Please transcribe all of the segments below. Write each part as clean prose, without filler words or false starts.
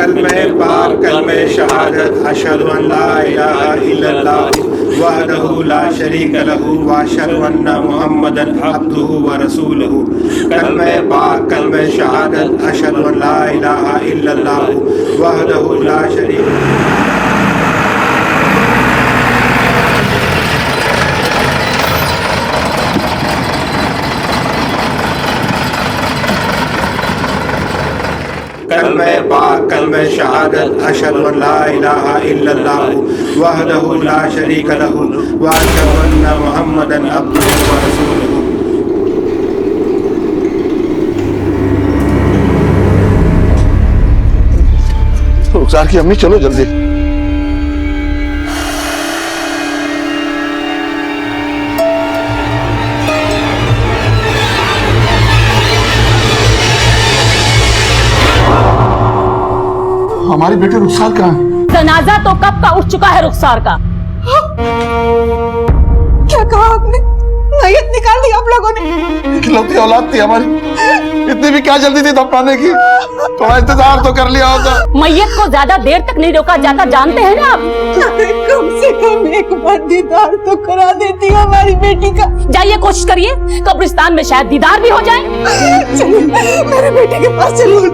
कलमे पाक कलमे शहादत अशहदु अन ला इलाहा इल्लल्लाह वहदहु ला शरीक लहु व अशहदु अन्ना मुहम्मदन अब्दुहु व रसूलुहु। कलमे पाक कलमे शहादत अशहदु अन ला इलाहा इल्लल्लाह वहदहु ला शरीक कलमे पाक कलमे शहादत अशहदु अन ला इलाहा इल्लल्लाह वहदहु ला शरीक लहु व अशहदु अन्ना मुहम्मदन अब्दुहु व रसूलुहु। रुखसार की अम्मी चलो जल्दी। हमारे बेटे रुखसार कहाँ है? जनाजा तो कब का उठ चुका है रुखसार का। क्या कहा आपने? मैयत निकाल दी आप लोगों ने? इकलौती औलाद थी हमारी, इतनी भी क्या जल्दी थी दफनाने की? थोड़ा इंतजार तो कर लिया होता। मैयत को ज्यादा देर तक नहीं रोका जाता, जानते हैं ना आप। कम से कम एक बार दीदार तो करा देती हमारी बेटी का। जाइए कोशिश करिए, कब्रिस्तान में शायद दीदार भी हो जाए। चलिए मेरे बेटे के पास चलिए।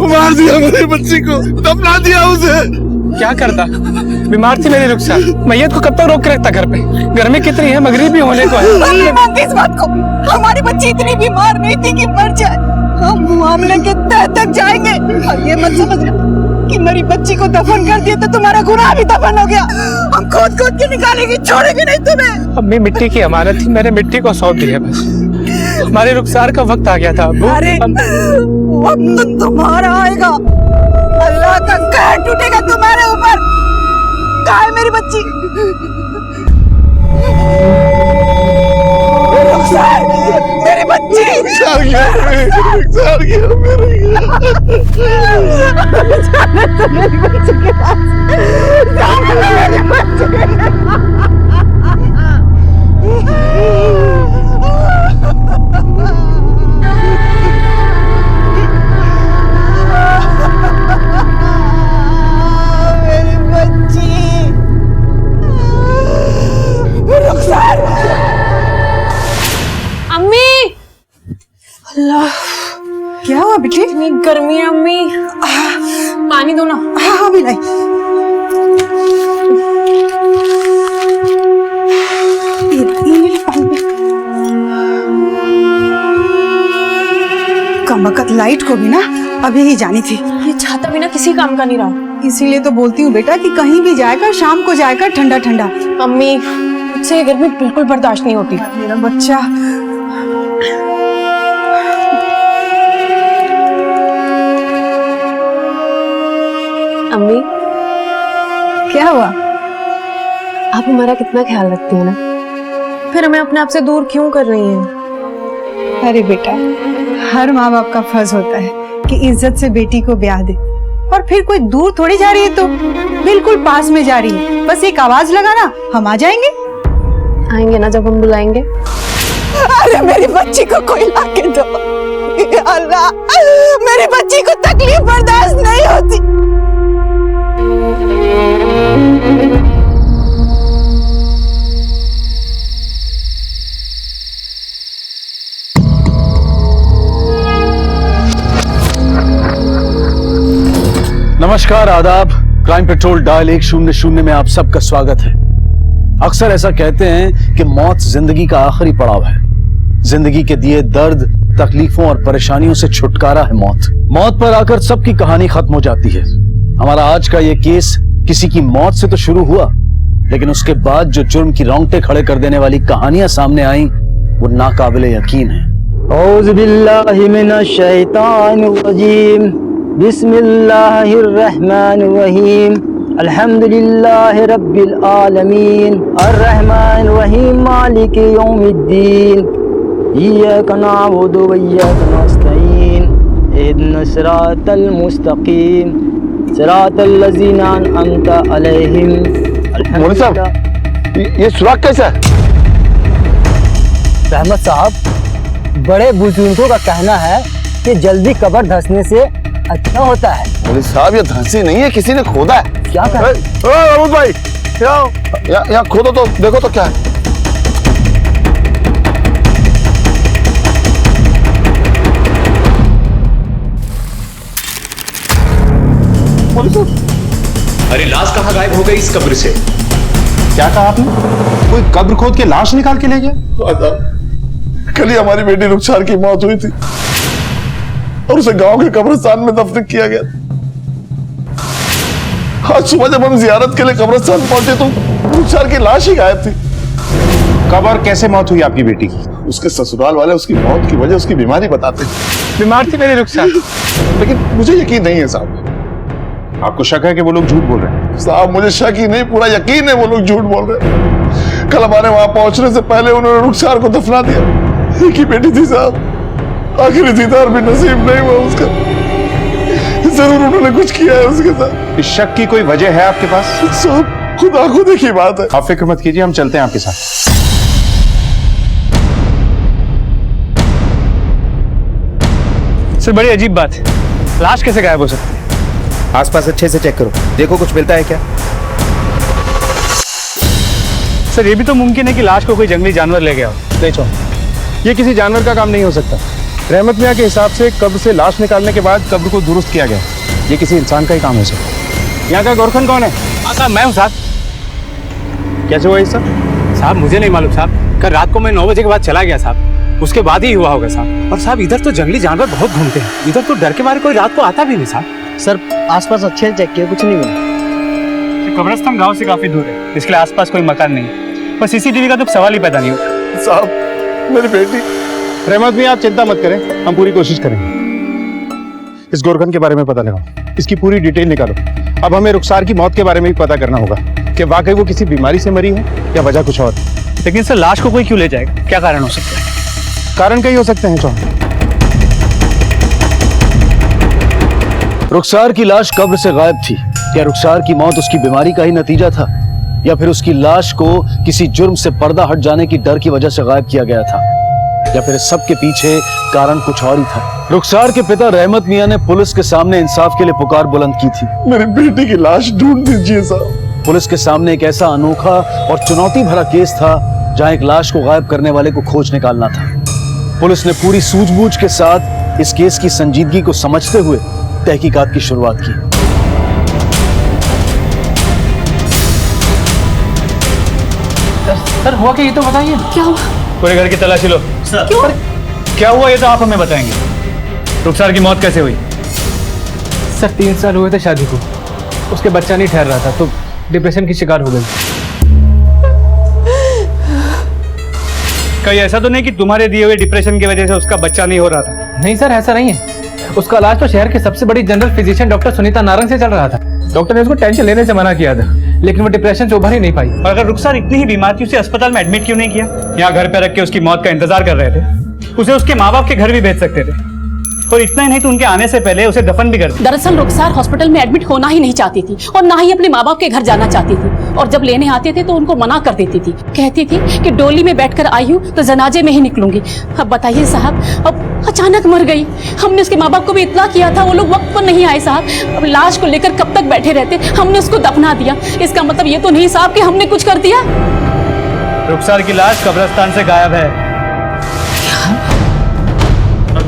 मार दिया मेरी बच्ची को, दफना दिया उसे। क्या करता? बीमार थी मेरी रुखसार, मैयत को कब तक रोक के रखता घर पे? गर्मी कितनी है, मगरिब भी होने को है। नहीं मानती इस बात को। हमारी बच्ची इतनी बीमार नहीं थी कि मर जाए। हम मामले के तह तक जाएंगे। और ये मत समझना कि मेरी बच्ची को दफन कर दिया तो तुम्हारा गुनाह भी दफन हो गया। हम खोद खोद के निकालेंगे, छोड़ेंगे नहीं तुम्हें। अम्मी मिट्टी की अमानत थी, मैंने मिट्टी को सौंप दिया बस। हमारे रुखसार का वक्त आ गया था अब्बू। अरे वक्त तुम्हारा आएगा, अल्लाह का कहर टूटेगा तुम्हारे ऊपर। कहाँ है मेरी बच्ची? रुखसार, मेरी बच्ची। जाने तो मेरी बच्ची के पास, जाने तो मेरी बच्ची। क्या हुआ बेटी? इतनी गर्मी है अम्मी, पानी दो ना। हाँ हाँ बिलाई। कमबख्त लाइट को भी ना अभी ही जानी थी। ये छाता बिना किसी काम का नहीं रहा। इसीलिए तो बोलती हूँ बेटा कि कहीं भी जाएगा शाम को जाएगा ठंडा ठंडा। अम्मी मुझसे ये गर्मी बिल्कुल बर्दाश्त नहीं होती। मेरा बच्चा। अम्मी क्या हुआ? आप हमारा कितना ख्याल रखती हैं ना, फिर हमें अपने आप से दूर क्यों कर रही हैं? अरे बेटा, हर माँ बाप का फर्ज होता है कि इज्जत से बेटी को ब्याह दे। और फिर कोई दूर थोड़ी जा रही है, तो बिल्कुल पास में जा रही है। बस एक आवाज लगाना, हम आ जाएंगे। आएंगे ना जब हम बुलाएंगे। अरे मेरी बच्ची को कोई लाके दो। अल्लाह, मेरी बच्ची को तकलीफ बर्दाश्त नहीं होती। नमस्कार, आदाब। क्राइम पेट्रोल डायल 100 में आप सबका स्वागत है। अक्सर ऐसा कहते हैं कि मौत जिंदगी का आखिरी पड़ाव है। जिंदगी के दिए दर्द, तकलीफों और परेशानियों से छुटकारा है मौत। मौत पर आकर सबकी कहानी खत्म हो जाती है। हमारा आज का ये केस किसी की मौत से तो शुरू हुआ, लेकिन उसके बाद जो जुर्म की रोंगटे खड़े कर देने वाली कहानियां सामने आई वो नाकाबिले यकीन है। औज़ु बिल्लाहि मिनश शैतानिर रजीम, बिस्मिल्लाहिर्रहमानिर्रहीम, अल्हम्दुलिल्लाहि रब्बिल आलमीन, अर्रहमानिर रहीम, मालिकि यौमिद्दीन, इय्याका नअबुदु व इय्याका नस्तईन, इहदिना सिरातल मुस्तकीम सिरातल लज़ीना अनअमता अलैहिम। मौलवी साहब, ये सुराग कैसा है? रहमत साहब, बड़े बुजुर्गों का कहना है कि जल्दी कब्र धंसने से अच्छा होता है। मौलवी साहब, ये धंसी नहीं है, किसी ने खोदा है। क्या कर महमूद भाई, यहाँ खोदो तो देखो तो क्या है। अरे लाश कहाँ गायब हो गई इस कब्र से? क्या कहा आपने? कोई कब्र खोद के लाश निकाल के ले गया? कल ही हमारी बेटी रुखसार की मौत हुई थी और उसे गांव के कब्रिस्तान में दफन किया गया। आज सुबह जब हम जियारत के लिए कब्रिस्तान पहुंचे तो रुखसार की लाश ही गायब थी। कब और कैसे मौत हुई आपकी बेटी की? उसके ससुराल वाले उसकी मौत की वजह उसकी बीमारी बताते हैं, बीमार थी मेरी रुखसार। लेकिन मुझे यकीन नहीं है साहब। आपको शक है कि वो लोग झूठ बोल रहे हैं? साहब, मुझे शक ही नहीं, पूरा यकीन है वो लोग झूठ बोल रहे हैं। कल हमारे वहां पहुंचने से पहले उन्होंने रुखसार को दफना दिया। एक ही बेटी थी साहब, आखिरी दीदार भी नसीब नहीं हुआ उसका। जरूर उन्होंने कुछ किया है उसके साथ। इस शक की कोई वजह है आपके पास? साहब, खुद आंखों देखी बात है। आप फिक्र मत कीजिए, हम चलते हैं आपके साथ। सर, बड़ी अजीब बात है, लाश कैसे गायब हो सकती है? आसपास अच्छे से चेक करो, देखो कुछ मिलता है क्या। सर, ये भी तो मुमकिन है कि लाश को कोई जंगली जानवर ले गया हो। देखो, ये किसी जानवर का काम नहीं हो सकता। रहमत मियाँ के हिसाब से कब्र से लाश निकालने के बाद कब्र को दुरुस्त किया गया। ये किसी इंसान का ही काम हो सकता है। यहाँ का गोरखन कौन है? साहब, मैं हूँ साहब। कैसे हुआ ये सब? साहब, मुझे नहीं मालूम साहब। कल रात को मैं 9 बजे के बाद चला गया साहब, उसके बाद ही हुआ होगा साहब। और साहब, इधर तो जंगली जानवर बहुत घूमते हैं, इधर तो डर के मारे कोई रात को आता भी नहीं साहब। सर, आसपास अच्छे से चेक किया, कुछ नहीं मिला। कब्रिस्तान गांव से काफी दूर है, इसके लिए आसपास कोई मकान नहीं है। पर सीसीटीवी का तो सवाल ही पैदा नहीं होता। साहब, मेरी बेटी। रहमत मियाँ, आप चिंता मत करें, हम पूरी कोशिश करेंगे। इस गोरखन के बारे में पता लगाओ, इसकी पूरी डिटेल निकालो। अब हमें रुखसार की मौत के बारे में भी पता करना होगा कि वाकई वो किसी बीमारी से मरी है या वजह कुछ और। लेकिन सर, लाश को कोई क्यों ले जाएगा? क्या कारण हो सकता है? कारण कई हो सकते हैं चौहान। रुखसार की लाश कब्र से गायब थी। क्या रुखसार की मौत उसकी बीमारी का ही नतीजा था, या फिर उसकी लाश को किसी जुर्म से पर्दा हट जाने की डर की वजह से गायब किया गया था, या फिर इस सब के पीछे कारण कुछ और ही था? रुखसार के पिता रहमत मियाँ ने पुलिस के सामने इंसाफ के लिए पुकार बुलंद की थी। मेरी बेटी की लाश ढूंढ दीजिए साहब। पुलिस के सामने एक ऐसा अनोखा और चुनौती भरा केस था जहां एक लाश को गायब करने वाले को खोज निकालना था। पुलिस ने पूरी सूझबूझ के साथ इस केस की संजीदगी को समझते हुए तहकीकात की शुरुआत की। सर, हुआ क्या ये तो बताइए। क्या हुआ? पूरे घर की तलाशी लो। क्यों? क्या हुआ ये तो आप हमें बताएंगे। रुखसार की मौत कैसे हुई? सर, 3 साल हुए थे शादी को, उसके बच्चा नहीं ठहर रहा था तो डिप्रेशन की शिकार हो गई। कहीं ऐसा तो नहीं कि तुम्हारे दिए हुए डिप्रेशन की वजह से उसका बच्चा नहीं हो रहा था? नहीं सर, ऐसा नहीं है। उसका इलाज तो शहर की सबसे बड़ी general physician doctor Sunita Narang से चल रहा था। डॉक्टर ने उसको टेंशन लेने से मना किया था, लेकिन वो डिप्रेशन से उभर ही नहीं पाई। और अगर रुखसार इतनी ही बीमार थी, उसे अस्पताल में एडमिट क्यों नहीं किया? यहाँ घर पे रख के उसकी मौत का इंतजार कर रहे थे। उसे उसके माँ बाप के घर भी भेज सकते थे, और इतना ही नहीं तो उनके आने से पहले उसे दफन भी कर दिया। दरअसल रुखसार हॉस्पिटल में एडमिट होना ही नहीं चाहती थी और ना ही अपने माँ बाप के घर जाना चाहती थी, और जब लेने आते थे तो उनको मना कर देती थी। कहती थी कि डोली में बैठकर आई हूँ तो जनाजे में ही निकलूंगी। अब बताइए साहब, अब अचानक मर गई। हमने उसके माँ बाप को भी इत्तला किया था, वो लोग वक्त पर नहीं आए साहब। अब लाश को लेकर कब तक बैठे रहते, हमने उसको दफना दिया। इसका मतलब ये तो नहीं साहब कि हमने कुछ कर दिया। रुखसार की लाश कब्रिस्तान से गायब है। और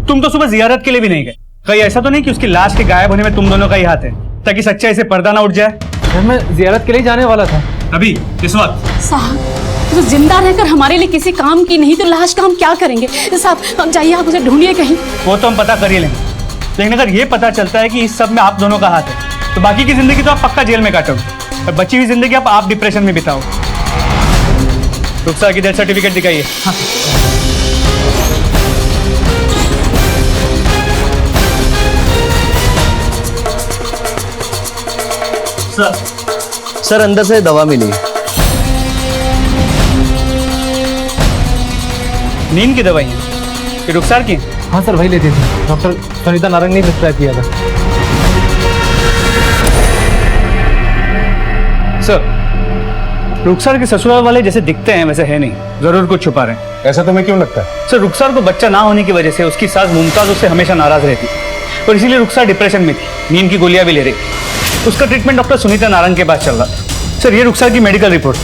तुम तो सुबह जियारत के लिए भी नहीं गए। कहीं ऐसा तो नहीं कि उसकी लाश के गायब होने में तुम दोनों का ही हाथ है, ताकि सच्चाई से पर्दा ना उठ जाए? मैं जियारत के लिए जाने वाला था। अभी इस वक्त? साहब, तो जिंदा रहकर हमारे लिए किसी काम की नहीं तो लाश का हम क्या करेंगे साहब? हम जाइए, आप उसे ढूंढिए कहीं। वो तो हम पता कर ही लेंगे, लेकिन अगर ये पता चलता है कि इस सब में आप दोनों का हाथ है, तो बाकी की जिंदगी तो आप पक्का जेल में काटोगे, और बची हुई जिंदगी आप डिप्रेशन में बिताओ। रुखसार की डेथ सर्टिफिकेट दिखाइए। हाँ। सर, अंदर से दवा मिली। नींद की दवाई है? रुखसार की? हाँ सर, वही लेती थी। डॉक्टर सुनीता नारंग ने प्रिस्क्राइब किया था। सर, रुखसार के ससुराल वाले जैसे दिखते हैं वैसे है नहीं, जरूर कुछ छुपा रहे हैं। ऐसा तुम्हें क्यों लगता है? सर, रुखसार को बच्चा ना होने की वजह से उसकी सास मुमताज उससे हमेशा नाराज रहती और इसीलिए रुखसार डिप्रेशन में थी, नींद की गोलियां भी ले रही। उसका ट्रीटमेंट डॉक्टर सुनीता नारंग के पास चल रहा था। सर, ये रुखसार की मेडिकल रिपोर्ट।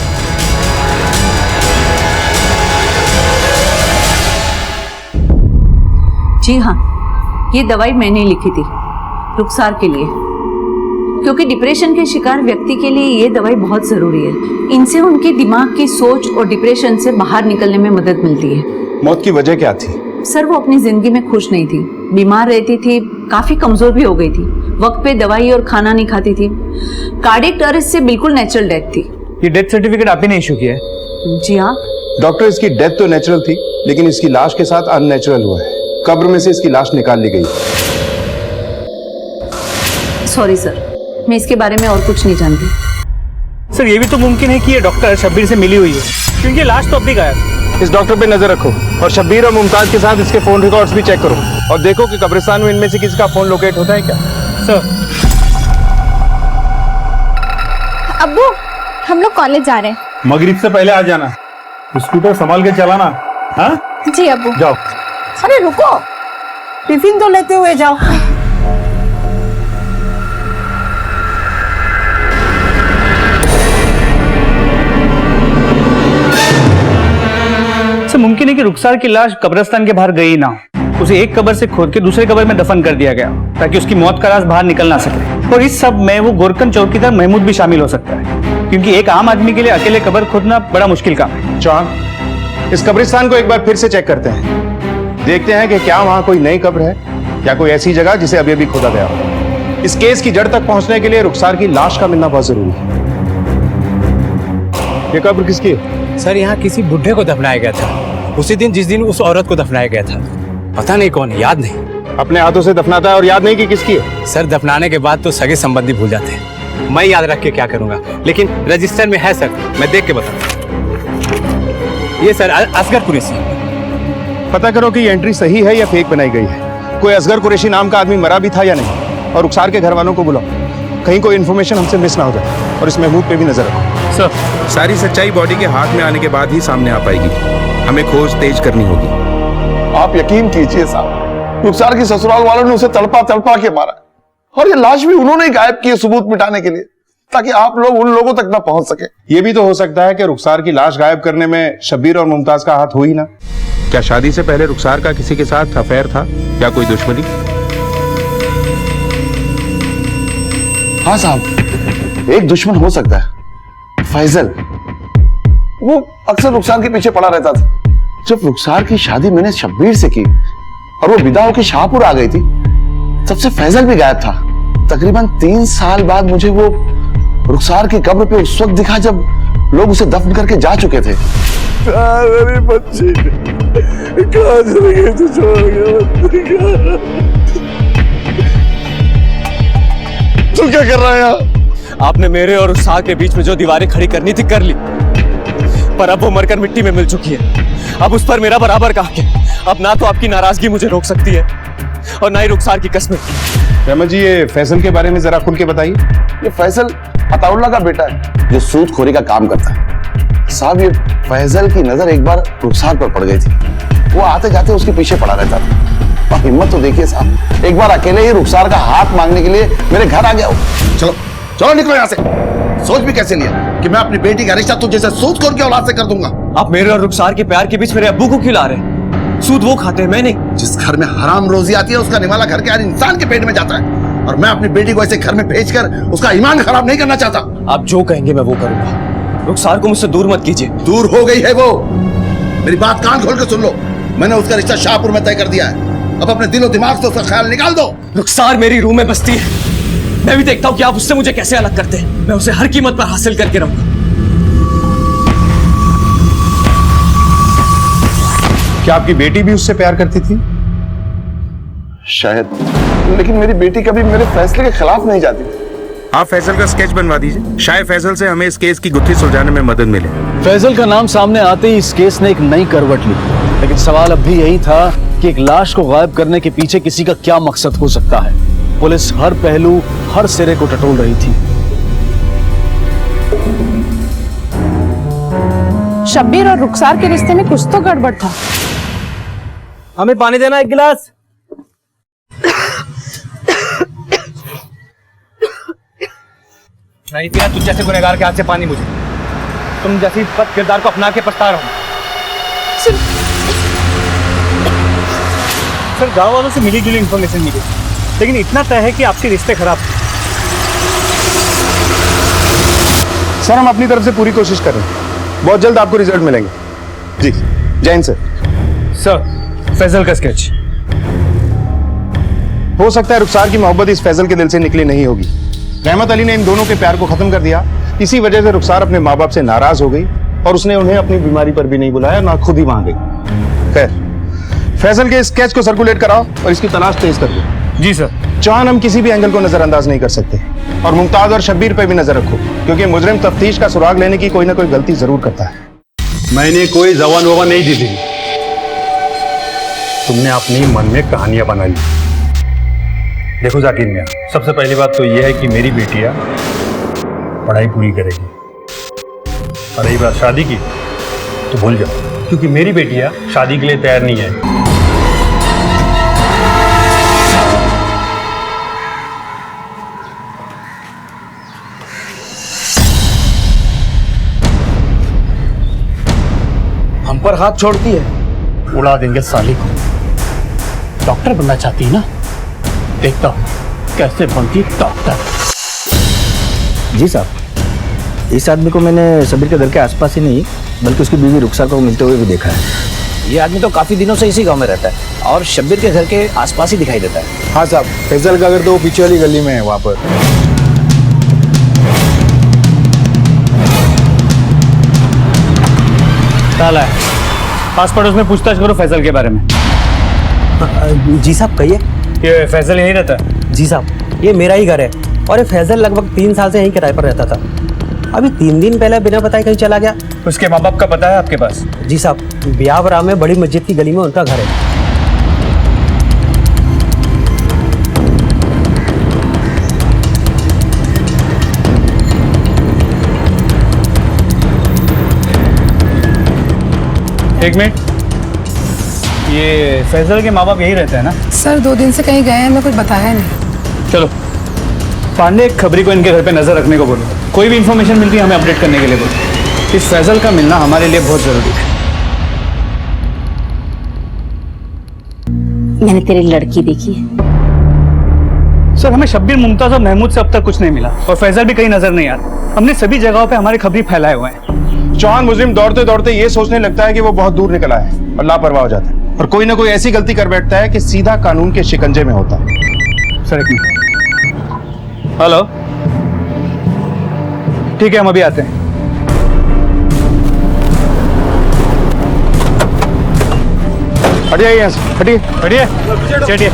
जी हाँ, ये दवाई मैंने लिखी थी रुखसार के लिए, क्योंकि डिप्रेशन के शिकार व्यक्ति के लिए ये दवाई बहुत जरूरी है। इनसे उनके दिमाग की सोच और डिप्रेशन से बाहर निकलने में मदद मिलती है। मौत की वजह क्या थी? सर, वो अपनी जिंदगी में खुश नहीं थी, बीमार रहती थी, काफी कमजोर भी हो गई थी, वक्त पे दवाई और खाना नहीं खाती थी। कार्डियक अरेस्ट से बिल्कुल नेचुरल डेथ थी। ये डेथ सर्टिफिकेट आप ही ने इशू किया है? जी हाँ। डॉक्टर, इसकी डेथ तो नेचुरल थी, लेकिन इसकी लाश के साथ अननेचुरल हुआ है। कब्र में से इसकी लाश निकाल ली गई। सॉरी सर, मैं इसके बारे में और कुछ नहीं जानती। सर, ये भी तो मुमकिन है कि ये डॉक्टर शब्बीर से मिली हुई है, क्योंकि लाश तो अब भी गायब। इस डॉक्टर पे नजर रखो और शब्बीर और मुमताज के साथ इसके फोन रिकॉर्ड्स भी चेक करो और देखो कि कब्रिस्तान में इनमें से किसी का फोन लोकेट होता है क्या। सर, अब्बू, हम लोग कॉलेज जा रहे हैं। मगरिब से पहले आ जाना, स्कूटर संभाल के चलाना। हाँ जी अब्बू। जाओ। अरे रुको, टिफिन तो लेते हुए जाओ। सर, मुमकिन है कि रुखसार की लाश कब्रिस्तान के बाहर गई ना हो, उसे एक कब्र से खोद के दूसरे कब्र में दफन कर दिया गया ताकि उसकी मौत का राज बाहर निकल ना सके। और इस सब में वो गोरकन चौकीदार महमूद भी शामिल हो सकता है, क्योंकि एक आम आदमी के लिए अकेले कब्र खोदना बड़ा मुश्किल काम है। चांद, इस कब्रिस्तान को एक बार फिर से चेक करते हैं, देखते हैं कि क्या वहां कोई नई कब्र है या कोई ऐसी जगह जिसे अभी अभी खोदा गया हो। इस केस की जड़ तक पहुंचने के लिए रुखसार की लाश का मिलना बहुत जरूरी है। ये कब्र किसकी है? सर, यहाँ किसी बुढ़े को दफनाया गया था उसी दिन जिस दिन उस औरत को दफनाया गया था। पता नहीं कौन है, याद नहीं। अपने हाथों से दफनाता है और याद नहीं कि किसकी है? सर, दफनाने के बाद तो सगे संबंधी भूल जाते हैं। मैं याद रख के क्या करूंगा, लेकिन रजिस्टर में है सर, मैं देख के बताऊंगा। ये सर असगर कुरैशी। पता करो कि ये एंट्री सही है या फेक बनाई गई है। कोई असगर कुरैशी नाम का आदमी मरा भी था या नहीं, और रुखसार के घर वालों को बुलाओ, कहीं कोई इन्फॉर्मेशन हमसे मिस ना हो जाए। और इस महमूद पे भी नजर रखो। सर, सारी सच्चाई बॉडी के हाथ में आने के बाद ही सामने आ पाएगी। हमें खोज तेज करनी होगी। आप यकीन कीजिए साहब, रुखसार की ससुराल वालों ने उसे तड़पा तड़पा के मारा, और ये लाश भी उन्होंने ही गायब की है सबूत मिटाने के लिए, ताकि आप लोग उन लोगों तक ना पहुंच सके। ये भी तो हो सकता है कि रुखसार की लाश गायब करने में शब्बीर और मुमताज का हाथ हो ही ना। क्या शादी से पहले रुखसार का किसी के साथ अफेयर था या कोई दुश्मनी? हाँ साहब, एक दुश्मन हो सकता है, फैजल। वो अक्सर रुखसार के पीछे पड़ा रहता था। जब रुखसार की शादी मैंने शब्बीर से की और वो विदा होकर शाहपुर आ गई थी, तब से फैजल भी गायब था। तकरीबन 3 साल बाद मुझे वो रुखसार की कब्र पे उस वक्त दिखा जब लोग उसे दफन करके जा चुके थे। मेरी बच्ची कहाँ चली गई, तू छोड़ गया। तू क्या कर रहा है यहाँ? आपने मेरे और रुखसार के बीच में जो दीवारें खड़ी करनी थी कर ली, पर अब वो मरकर मिट्टी में मिल चुकी है। अब उस पर मेरा बराबर का हक है। अब ना तो आपकी नाराजगी मुझे रोक सकती है और ना ही रुखसार की कस्में। रहमत जी, ये फैसल के बारे में जरा खुल के बताइए। ये फैसल अताउल्लाह का बेटा है जो सूदखोरी का काम करता है। साहब, ये फैजल की नजर एक बार रुखसार पर पड़ गई थी। वो आते जाते उसके पीछे पड़ा रहता था। और हिम्मत तो देखिए साहब, एक बार अकेले ही रुखसार का हाथ मांगने के लिए मेरे घर आ गया। चलो चलो निकलो यहाँ से। सोच भी कैसे लिया कि मैं अपनी बेटी का रिश्ता तुझे से सूदखोर की औलाद से कर दूंगा। आप मेरे और रुखसार के प्यार के बीच मेरे अब्बू को क्यों ला रहे हैं? सूद वो खाते हैं, मैं नहीं। जिस घर में हराम रोजी आती है उसका निवाला घर के हर इंसान के पेट में जाता है, और मैं अपनी बेटी को ऐसे घर में भेजकर उसका ईमान खराब नहीं करना चाहता। आप जो कहेंगे मैं वो करूंगा। रुखसार को मुझसे दूर मत कीजिए। दूर हो गई है वो। मेरी बात कान खोल कर सुन लो, मैंने उसका रिश्ता शाहपुर में तय कर दिया है। अब अपने दिलो दिमाग से उसका ख्याल निकाल दो। रुखसार मेरी रूह में बसती है, मैं भी देखता हूँ कि आप उससे मुझे कैसे अलग करते हैं। मैं उसे हर कीमत पर हासिल करके रहूंगा। क्या आपकी बेटी भी उससे प्यार करती थी? शायद, लेकिन मेरी बेटी कभी मेरे फैसले के खिलाफ नहीं जाती। आप फैसल का स्केच बनवा दीजिए, शायद फैसल से हमें इस केस की गुत्थी सुलझाने में मदद मिले। फैजल का नाम सामने आते ही इस केस ने एक नई करवट ली, लेकिन सवाल अब भी यही था कि एक लाश को गायब करने के पीछे किसी का क्या मकसद हो सकता है। पुलिस हर पहलू, हर सिरे को टटोल रही थी। शब्बीर और रुखसार के रिश्ते में कुछ तो गड़बड़ था। हमें पानी देना एक गिलास। नहीं पिया तुझ जैसे गुनहगार के हाथ से पानी मुझे। तुम जैसी बद किरदार को अपना के पछता रहा हूं। सर गांव वालों से मिली जुली इंफॉर्मेशन मिली, लेकिन इतना तय है कि आपके रिश्ते खराब। सर हम अपनी तरफ से पूरी कोशिश कर रहे हैं, बहुत जल्द आपको रिजल्ट मिलेंगे। जी जय हिंद सर। सर फैजल का स्केच। हो सकता है रुखसार की मोहब्बत इस फैजल के दिल से निकली नहीं होगी। रहमत अली ने इन दोनों के प्यार को खत्म कर दिया। इसी वजह से रुखसार अपने माँ बाप से नाराज हो गई और उसने उन्हें अपनी बीमारी पर भी नहीं बुलाया, ना खुद ही वहां गई। खैर फैजल के स्केच को सर्कुलेट कराओ और इसकी तलाश तेज कर दो। जी सर। चांद हम किसी भी एंगल को नजरअंदाज नहीं कर सकते और मुमताज और शब्बीर पे भी नजर रखो, क्योंकि मुजरिम तफ्तीश का सुराग लेने की कोई ना कोई गलती जरूर करता है। मैंने कोई जबान वबान नहीं दी थी, तुमने अपनी मन में कहानियां बना ली। देखो जाकिर मियां, सबसे पहली बात तो यह है कि मेरी बेटियां पढ़ाई पूरी करेगी, और रही बात शादी की तो भूल जाओ, क्योंकि मेरी बेटियां शादी के लिए तैयार नहीं है। हम पर हाथ छोड़ती है, उड़ा देंगे साली को। डॉक्टर बनना चाहती है ना, देखता हूँ कैसे बनती डॉक्टर। जी साहब, इस आदमी को मैंने शब्बीर के घर के आसपास ही नहीं बल्कि उसकी बीवी रुखसार को मिलते हुए भी देखा है। ये आदमी तो काफी दिनों से इसी गांव में रहता है और शब्बीर के घर के आसपास ही दिखाई देता है। हाँ साहब, फैजल का घर तो पीछे वाली गली में है, वहां पर। ताला है, पास पड़ोस में पूछताछ करो फैजल के बारे में। जी साहब कहिए। ये फैजल यहीं रहता है? जी साहब, ये मेरा ही घर है और ये फैजल लगभग 3 साल से यहीं किराए पर रहता था। अभी 3 दिन पहले बिना बताए कहीं चला गया। उसके माँ बाप का पता है आपके पास? जी साहब, ब्यावरा में बड़ी मस्जिद की गली में उनका घर है। एक मिनट, ये फैजल के माँ बाप यही रहते हैं ना? सर 2 दिन से कहीं गए हैं, हमें कुछ बताया नहीं। चलो पांडे खबरी को इनके घर पे नजर रखने को बोलो, कोई भी इंफॉर्मेशन मिलती है हमें अपडेट करने के लिए बोलो। इस फैजल का मिलना हमारे लिए बहुत जरूरी है। मैंने तेरी लड़की देखी है। सर हमें शब्बीर, मुमताज और महमूद से अब तक कुछ नहीं मिला और फैजल भी कहीं नजर नहीं आता। हमने सभी जगहों पे हमारी खबरी फैलाए हुए हैं। चौहान मुजरिम दौड़ते दौड़ते ये सोचने लगता है कि वो बहुत दूर निकला है और लापरवाह हो जाता है और कोई ना कोई ऐसी गलती कर बैठता है कि सीधा कानून के शिकंजे में होता है। सर एक मिनट। हेलो, ठीक है हम अभी आते हैं। हटिए यहाँ से, हटिए हटिए, चलिए।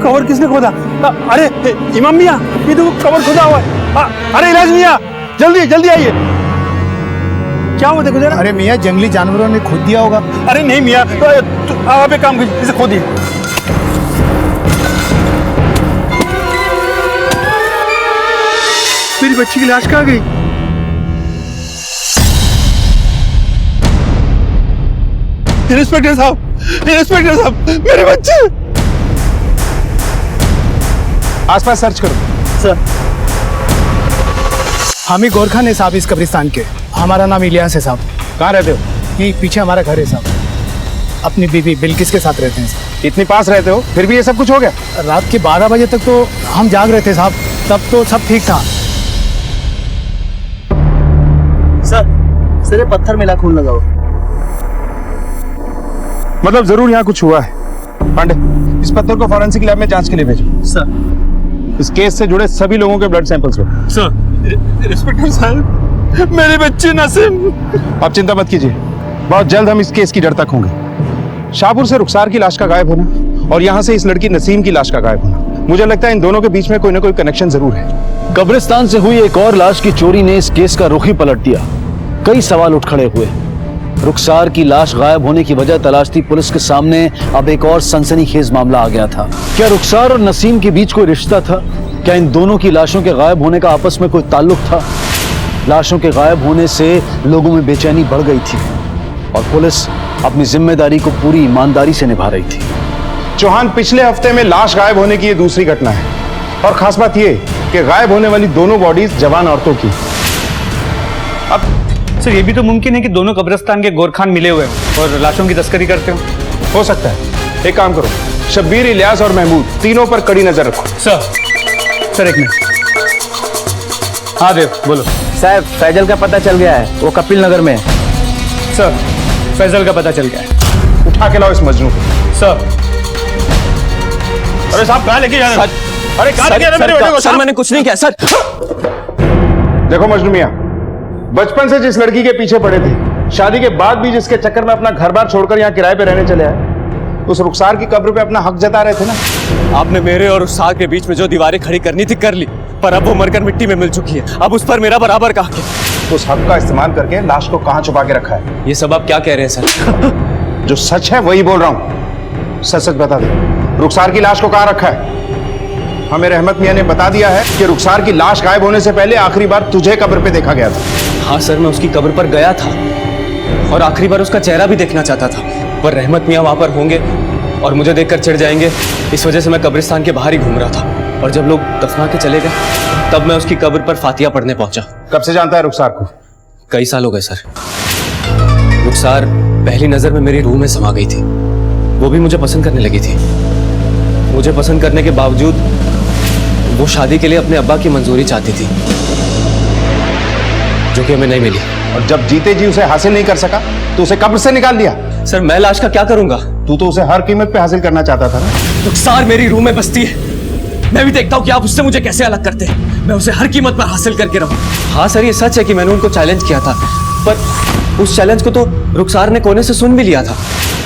कवर किसने खोदा? अरे इमाम मियां, ये तो कवर खोदा हुआ है। अरे इलाज मियां, जल्दी जल्दी आइए। क्या हुआ? देखो जरा। अरे मियाँ, जंगली जानवरों ने खोद दिया होगा। अरे नहीं मियां, आप एक काम कीजिए, इसे खोदिए। मेरी बच्ची की लाश कहाँ गई? इंस्पेक्टर साहब, मेरे बच्चे। आसपास सर्च करो। सर, हम ही गोरखान है साहब इस कब्रिस्तान के। हमारा नाम इलियास है साहब। कहाँ रहते हो? यही पीछे हमारा घर है साहब। अपनी बीवी बिल्किस के साथ रहते हैं साहब। इतनी पास रहते हो फिर भी ये सब कुछ हो गया? रात के 12 बजे तक तो हम जाग रहे थे साहब, तब तो सब ठीक था। सर, सिरे पत्थर मिला खून लगा हुआ। मतलब जरूर यहाँ कुछ हुआ है। पांडे, इस पत्थर को फॉरेंसिक लैब में जांच के लिए भेजो। सर। इस केस से जुड़े सभी लोगों के ब्लड सैंपल्स लो। सर। इंस्पेक्टर साहब, मेरी बच्ची नसीम। आप चिंता मत कीजिए, बहुत जल्द हम इस केस की जड़ तक होंगे। शाहपुर से रुखसार की लाश का गायब होना और यहाँ से इस लड़की नसीम की लाश का गायब होना, मुझे लगता है इन दोनों के बीच में कोई ना कोई कनेक्शन जरूर है। कब्रिस्तान से हुई एक और लाश की चोरी ने इस केस का रुख ही पलट दिया। कई सवाल उठ खड़े हुए। रुखसार की लाश गायब होने की वजह तलाशती पुलिस के सामने अब एक और सनसनीखेज मामला आ गया था। क्या रुखसार और नसीम के बीच कोई रिश्ता था? क्या इन दोनों की लाशों के गायब होने का आपस में कोई ताल्लुक था? लाशों के गायब होने से लोगों में बेचैनी बढ़ गई थी और पुलिस अपनी जिम्मेदारी को पूरी ईमानदारी से निभा रही थी। चौहान, पिछले हफ्ते में लाश गायब होने की ये दूसरी घटना है और खास बात ये कि गायब होने वाली दोनों बॉडीज जवान औरतों की। अब सर, ये भी तो मुमकिन है कि दोनों कब्रिस्तान के गोरखान मिले हुए हों और लाशों की तस्करी करते हो सकता है। एक काम करो, शब्बीर, इलियास और महमूद तीनों पर कड़ी नजर रखो। सर एक मिनट। हाँ देव, बोलो। साहब, फैजल का पता चल गया है, वो कपिल नगर में है। सर, फैजल का पता चल गया है। उठा के लाओ इस मजनू को। सर। अरे साहब, कहाँ लेके जा रहे हैं? अरे कहाँ लेके जा रहे हैं मेरे बेटे को? सर, मैंने कुछ नहीं किया सर। देखो मजनू मियां, बचपन से जिस लड़की के पीछे पड़े थे, शादी के बाद भी जिसके चक्कर में अपना घर बार छोड़कर यहाँ किराए पे रहने चले आए, उस रुखसार की कब्र पे अपना हक जता रहे थे ना। आपने मेरे और रुखसार के बीच में जो दीवारें खड़ी करनी थी कर ली, पर अब वो मरकर मिट्टी में मिल चुकी है। अब उस पर मेरा बराबर का हक है। उस हक का इस्तेमाल करके लाश को कहाँ छुपा के रखा है? ये सब आप क्या कह रहे हैं सर? जो सच है वही बोल रहा हूँ। सच सच बता दे, रुखसार की लाश को कहाँ रखा है? हमें रहमत मियां ने बता दिया है कि रुखसार की लाश गायब होने से पहले आखिरी बार तुझे कब्र पे देखा गया था। हाँ सर, मैं उसकी कब्र पर गया था और आखिरी बार उसका चेहरा भी देखना चाहता था, पर रहमत मियां वहां पर होंगे और मुझे देखकर चिढ़ जाएंगे, इस वजह से मैं कब्रिस्तान के बाहर ही घूम रहा था। और जब लोग दफना के चले गए तब मैं उसकी कब्र पर फातिया पढ़ने पहुंचा। कब से जानता है रुखसार को? कई साल हो गए सर। रुखसार पहली नजर में मेरी रूह में समा गई थी। वो भी मुझे पसंद करने लगी थी। मुझे पसंद करने के बावजूद वो शादी के लिए अपने अब्बा की मंजूरी चाहती थी, जो कि हमें नहीं मिली। और जब जीते जी उसे हासिल नहीं कर सका तो उसे कब्र से निकाल दिया। सर, मैं लाश का क्या करूंगा? तू तो उसे हर कीमत पे हासिल करना चाहता था ना। रुखसार मेरी रूह में बसती है। मैं भी देखता हूँ कि आप उससे मुझे कैसे अलग करते हैं। मैं उसे हर कीमत पर हासिल करके रहूं। हाँ सर, ये सच है कि मैंने उनको चैलेंज किया था, पर उस चैलेंज को तो रुखसार ने कोने से सुन भी लिया था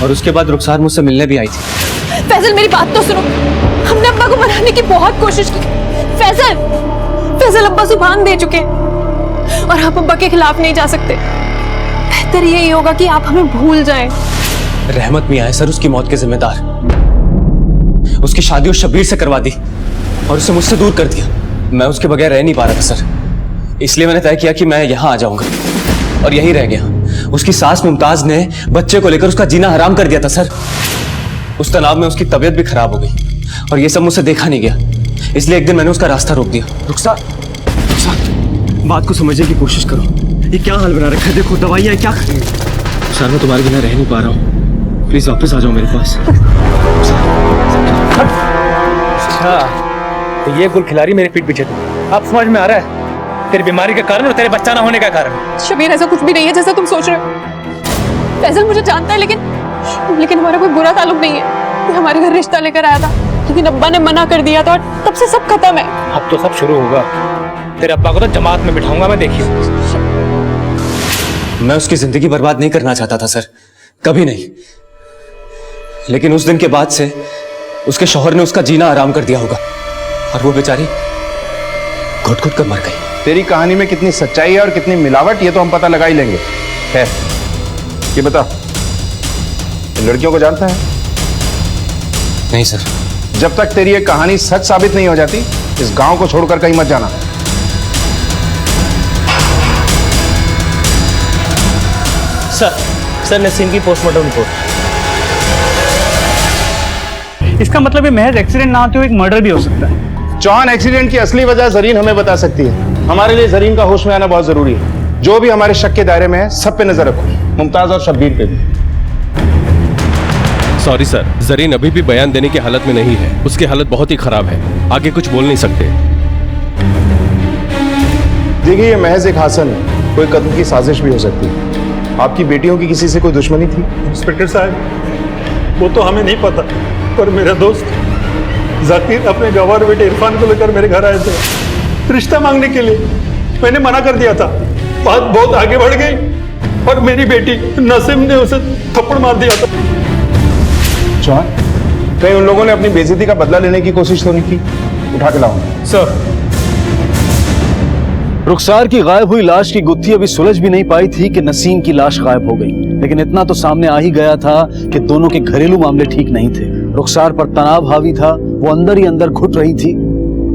और उसके बाद रुखसार मुझसे मिलने भी आई थी। फैजल, मेरी बात तो सुनो। हमने अब्बा को मनाने की बहुत कोशिश की। फैजल अब्बा जुबान दे चुके हैं और आप अब्बा के खिलाफ नहीं जा सकते। बेहतर यही होगा कि आप हमें भूल जाएं। रहमत मियां है सर उसकी मौत के जिम्मेदार। उसकी शादी उस शब्बीर से करवा दी और उसे मुझसे दूर कर दिया। मैं उसके बगैर रह नहीं पा रहा था सर, इसलिए मैंने तय किया कि मैं यहाँ आ जाऊंगा और यहीं रह गया। उसकी सास मुमताज ने बच्चे को लेकर उसका जीना हराम कर दिया था सर। उस तनाव में उसकी तबीयत भी खराब हो गई और ये सब मुझसे देखा नहीं गया, इसलिए एक दिन मैंने उसका रास्ता रोक दिया। रुखसार, बात को समझने की कोशिश करो। ये क्या हाल बना रखा है? देखो दवाइयाँ क्या करेंगे? सर, मैं तुम्हारे बिना रह नहीं पा रहा हूँ, प्लीज वापस आ जाओ मेरे पास। अच्छा, तो ये गुल खिलाड़ी मेरे पीठ पीछे थी। अब समझ में आ रहा है तेरी बीमारी का कारण और तेरे बच्चा ना होने का कारण। शबीर, ऐसा कुछ भी नहीं है जैसा तुम सोच रहे हो। फैजल मुझे जानता है, लेकिन हमारा कोई बुरा ताल्लुक नहीं है। ये हमारे घर रिश्ता लेकर आया था, लेकिन अब्बा ने मना कर दिया था और तब से सब खत्म है। अब तो सब शुरू होगा। तेरे अब्बा को तो जमात में बिठाऊंगा मैं, देखियो। मैं उसकी जिंदगी बर्बाद नहीं करना चाहता था सर, कभी नहीं। लेकिन उस दिन के बाद से उसके शौहर ने उसका जीना आराम कर दिया होगा और वो बेचारी घुट घुट कर मर गई। तेरी कहानी में कितनी सच्चाई है और कितनी मिलावट, ये तो हम पता लगा ही लेंगे। खैर, ये बता, लड़कियों को जानता है? नहीं सर। जब तक तेरी ये कहानी सच साबित नहीं हो जाती, इस गांव को छोड़कर कहीं मत जाना। सर नसीम की पोस्टमार्टम रिपोर्ट। इसका मतलब ये महज एक्सीडेंट ना होते हुए एक मर्डर भी हो सकता है। चौहान, एक्सीडेंट की असली वजह जरीन हमें बता सकती है। हमारे लिए जरीन का होश में आना बहुत जरूरी है। जो भी हमारे शक के दायरे में है, सब पे नजर रखो, मुमताज और शब्बीर पे भी। सॉरी सर, जरीन अभी भी बयान देने की हालत में नहीं है। उसकी हालत बहुत ही खराब है, आगे कुछ बोल नहीं सकते। देखिए, ये महज एक हादसा नहीं, कोई कत्ल की साजिश भी हो सकती है। आपकी बेटियों की किसी से कोई दुश्मनी थी? इंस्पेक्टर साहब, वो तो हमें नहीं पता, पर मेरा दोस्त जाकिर अपने गवार बेटे इरफान को लेकर मेरे घर आए थे रिश्ता मांगने के लिए। मैंने मना कर दिया था। बात बहुत आगे बढ़ गई और मेरी बेटी नसीम ने उसे थप्पड़ मार दिया था। चौहान, कहीं उन लोगों ने अपनी बेइज्जती का बदला लेने की कोशिश तो नहीं की? उठा के लाऊं सर। रुखसार की गायब हुई लाश की गुत्थी अभी सुलझ भी नहीं पाई थी कि नसीम की लाश गायब हो गई। लेकिन इतना तो सामने आ ही गया था कि दोनों के घरेलू मामले ठीक नहीं थे। रुखसार पर तनाव हावी था, वो अंदर ही अंदर घुट रही थी।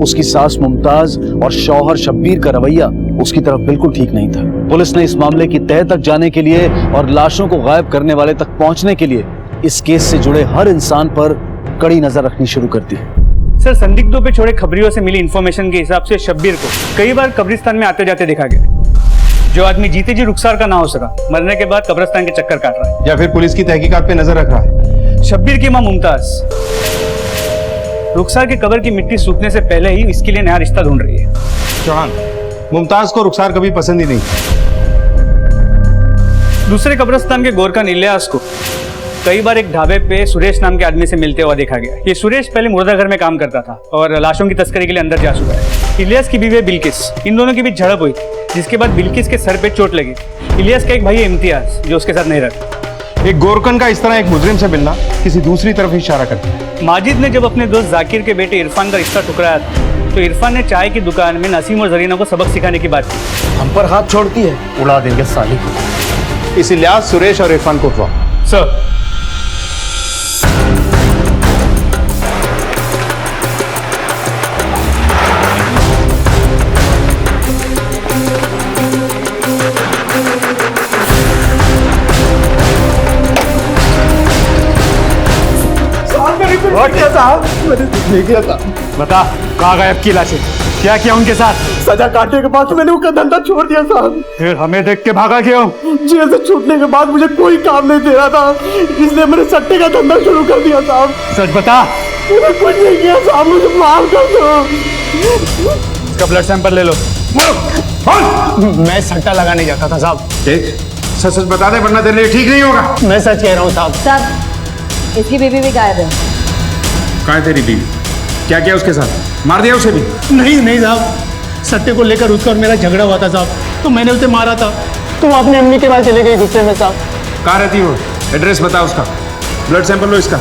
उसकी सास मुमताज और शौहर शब्बीर का रवैया उसकी तरफ बिल्कुल ठीक नहीं था। पुलिस ने इस मामले की तह तक जाने के लिए और लाशों को गायब करने वाले तक पहुंचने के लिए इस केस से जुड़े हर इंसान पर कड़ी नजर रखनी शुरू कर दी। सर, संदिग्धों पे छोड़े खबरियों से मिली इंफॉर्मेशन के हिसाब से शब्बीर को कई बार कब्रिस्तान में आते जाते देखा गया। जो आदमी जीते जी रुखसार का ना हो सका, मरने के बाद कब्रिस्तान के चक्कर काट रहा है, या फिर पुलिस की तहकीकात पे नजर रख रहा है। शब्बीर की मां मुमताज रुखसार के कब्र की मिट्टी सूखने से पहले ही इसके लिए नया रिश्ता ढूंढ रही है। चौहान, मुमताज को रुखसार कभी पसंद ही नहीं। दूसरे कब्रिस्तान के गोरखान इलियास को कई बार एक ढाबे पे सुरेश नाम के आदमी से मिलते हुआ देखा गया। ये सुरेश पहले मुर्दा घर में काम करता था और लाशों की तस्करी के लिए अंदर जा चुका है। इलियास की बीवी बिल्किस, इन दोनों के बीच झड़प हुई, जिसके बाद बिल्किस के सर पे चोट लगी। इलियास का एक भाई है इम्तियाज, जो उसके साथ नहीं रहता। एक गोरकन का इस तरह एक मुजरिम से मिलना किसी दूसरी तरफ इशारा करता है। माजिद ने जब अपने दोस्त जाकिर के बेटे इरफान का रिश्ता ठुकराया था, तो इरफान ने चाय की दुकान में नसीम और जरीना को सबक सिखाने की बात की। हम पर हाथ छोड़ती है, उड़ा देंगे साली। इस इलियास, सुरेश और इरफान को उठवाओ। सर। नहीं किया था। बता, कहाँ गायब की लाशें? क्या किया उनके साथ? सजा काटने के बाद मैंने उनका धंधा छोड़ दिया साहब। फिर हमें देख के भागा क्यों? जेल से छूटने के बाद मुझे कोई काम नहीं दे रहा था, इसलिए मैंने सट्टे का धंधा शुरू कर दिया साहब। सच बता। मैंने कुछ नहीं किया साहब, मुझे माफ कर दो। इसका ब्लड सैंपल ले लो। मैं सट्टा लगाने जाता था साहब। देख, सच सच बता दे वरना तेरे लिए ठीक नहीं होगा। मैं सच कह रहा हूँ साहब। साहब, इसकी बीवी भी गायब है। कहाँ है तेरी बीवी? क्या किया उसके साथ? मार दिया उसे भी? नहीं साहब, सट्टे को लेकर उसका और मेरा झगड़ा हुआ था साहब, तो मैंने उसे मारा था। तो वो अपनी अम्मी के पास चले गई गुस्से में साहब। कहाँ रहती हो? एड्रेस बता उसका। ब्लड सैंपल लो इसका।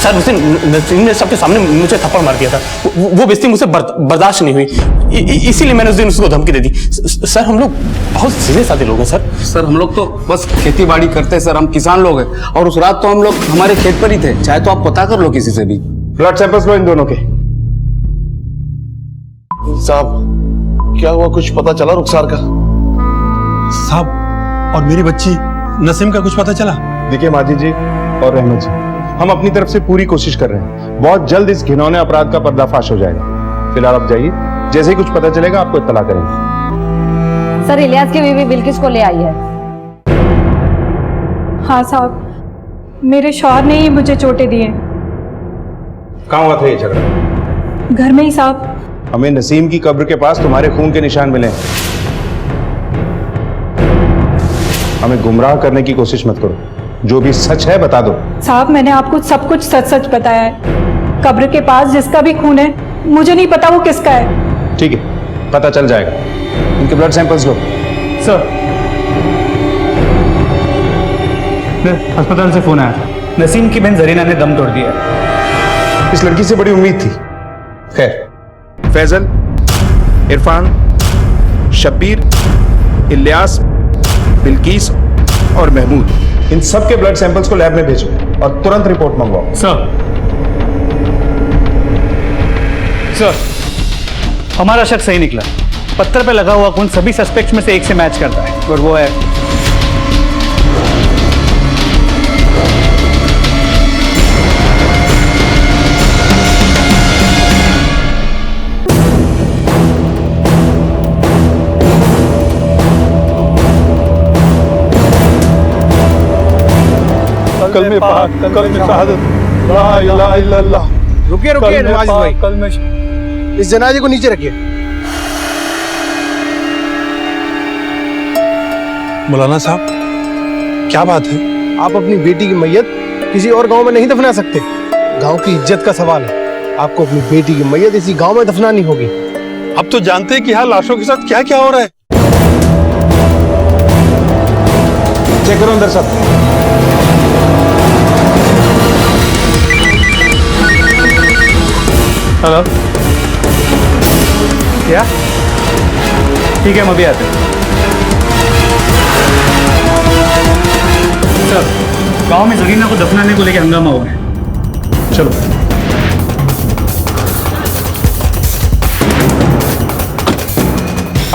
सर, उसे नसीम ने सबके सामने मुझे थप्पड़ मार दिया था। वो बेइज्जती मुझसे बर्दाश्त नहीं हुई, इसीलिए मैंने उस दिन उसको धमकी दे दी। सर, हम लोग बहुत सीधे साधे लोग हैं सर। सर, हम लोग तो बस खेती बाड़ी करते हैं सर, हम किसान लोग हैं। और उस रात तो हम लोग हमारे खेत पर ही थे, चाहे तो आप पता कर लो किसी से भी। ब्लड सैंपल्स लो इन दोनों के। साहब, क्या हुआ? कुछ पता चला रुखसार का? साहब, और मेरी बच्ची नसीम का कुछ पता चला? देखिए माजिद जी और रहमत जी, हम अपनी तरफ से पूरी कोशिश कर रहे हैं। बहुत जल्द इस घिनौने अपराध का पर्दाफाश हो जाएगा। फिलहाल आप जाइए, जैसे ही कुछ पता चलेगा आपको इत्तला करेंगे। सर, इलियास की बीवी बिल्किस को ले आई है। हाँ साहब, मेरे शौहर ने ही मुझे चोटें दी हैं। कहाँ हुआ था ये झगड़ा? घर में ही साहब। हमें नसीम की कब्र के पास तुम्हारे खून के निशान मिले। हमें गुमराह करने की कोशिश मत करो, जो भी सच है बता दो। साहब, मैंने आपको सब कुछ सच सच बताया है। कब्र के पास जिसका भी खून है, मुझे नहीं पता वो किसका है। ठीक है, पता चल जाएगा। इनके ब्लड सैंपल्स लो। सर, अस्पताल से फोन आया था, नसीम की बहन जरीना ने दम तोड़ दिया। इस लड़की से बड़ी उम्मीद थी। खैर, फैजल, इरफान, शब्बीर, इलियास, बिल्किस और महमूद, इन सब के ब्लड सैंपल्स को लैब में भेजो और तुरंत रिपोर्ट मंगवाओ। सर, हमारा शक सही निकला। पत्थर पे लगा हुआ खून सभी सस्पेक्ट्स में से एक से मैच करता है, और वो है कल में शहादत, ला इलाहा इल्लल्लाह। रुकिए नवाज भाई, कल में इस जनाजे को नीचे रखिए। मौलाना साहब, क्या बात है? आप अपनी बेटी की मैयत किसी और गांव में नहीं दफना सकते? गांव की इज्जत का सवाल है। आपको अपनी बेटी की मैयत इसी गांव में दफनानी होगी। अब तो जानते हैं कि यहाँ लाशों के साथ क्या क्या हो रहा है। चेक करो अंदर सब। हेलो, क्या? ठीक है, हम अभी आते हैं। सर, गांव में जरीना को दफनाने को लेकर हंगामा हुआ है। चलो।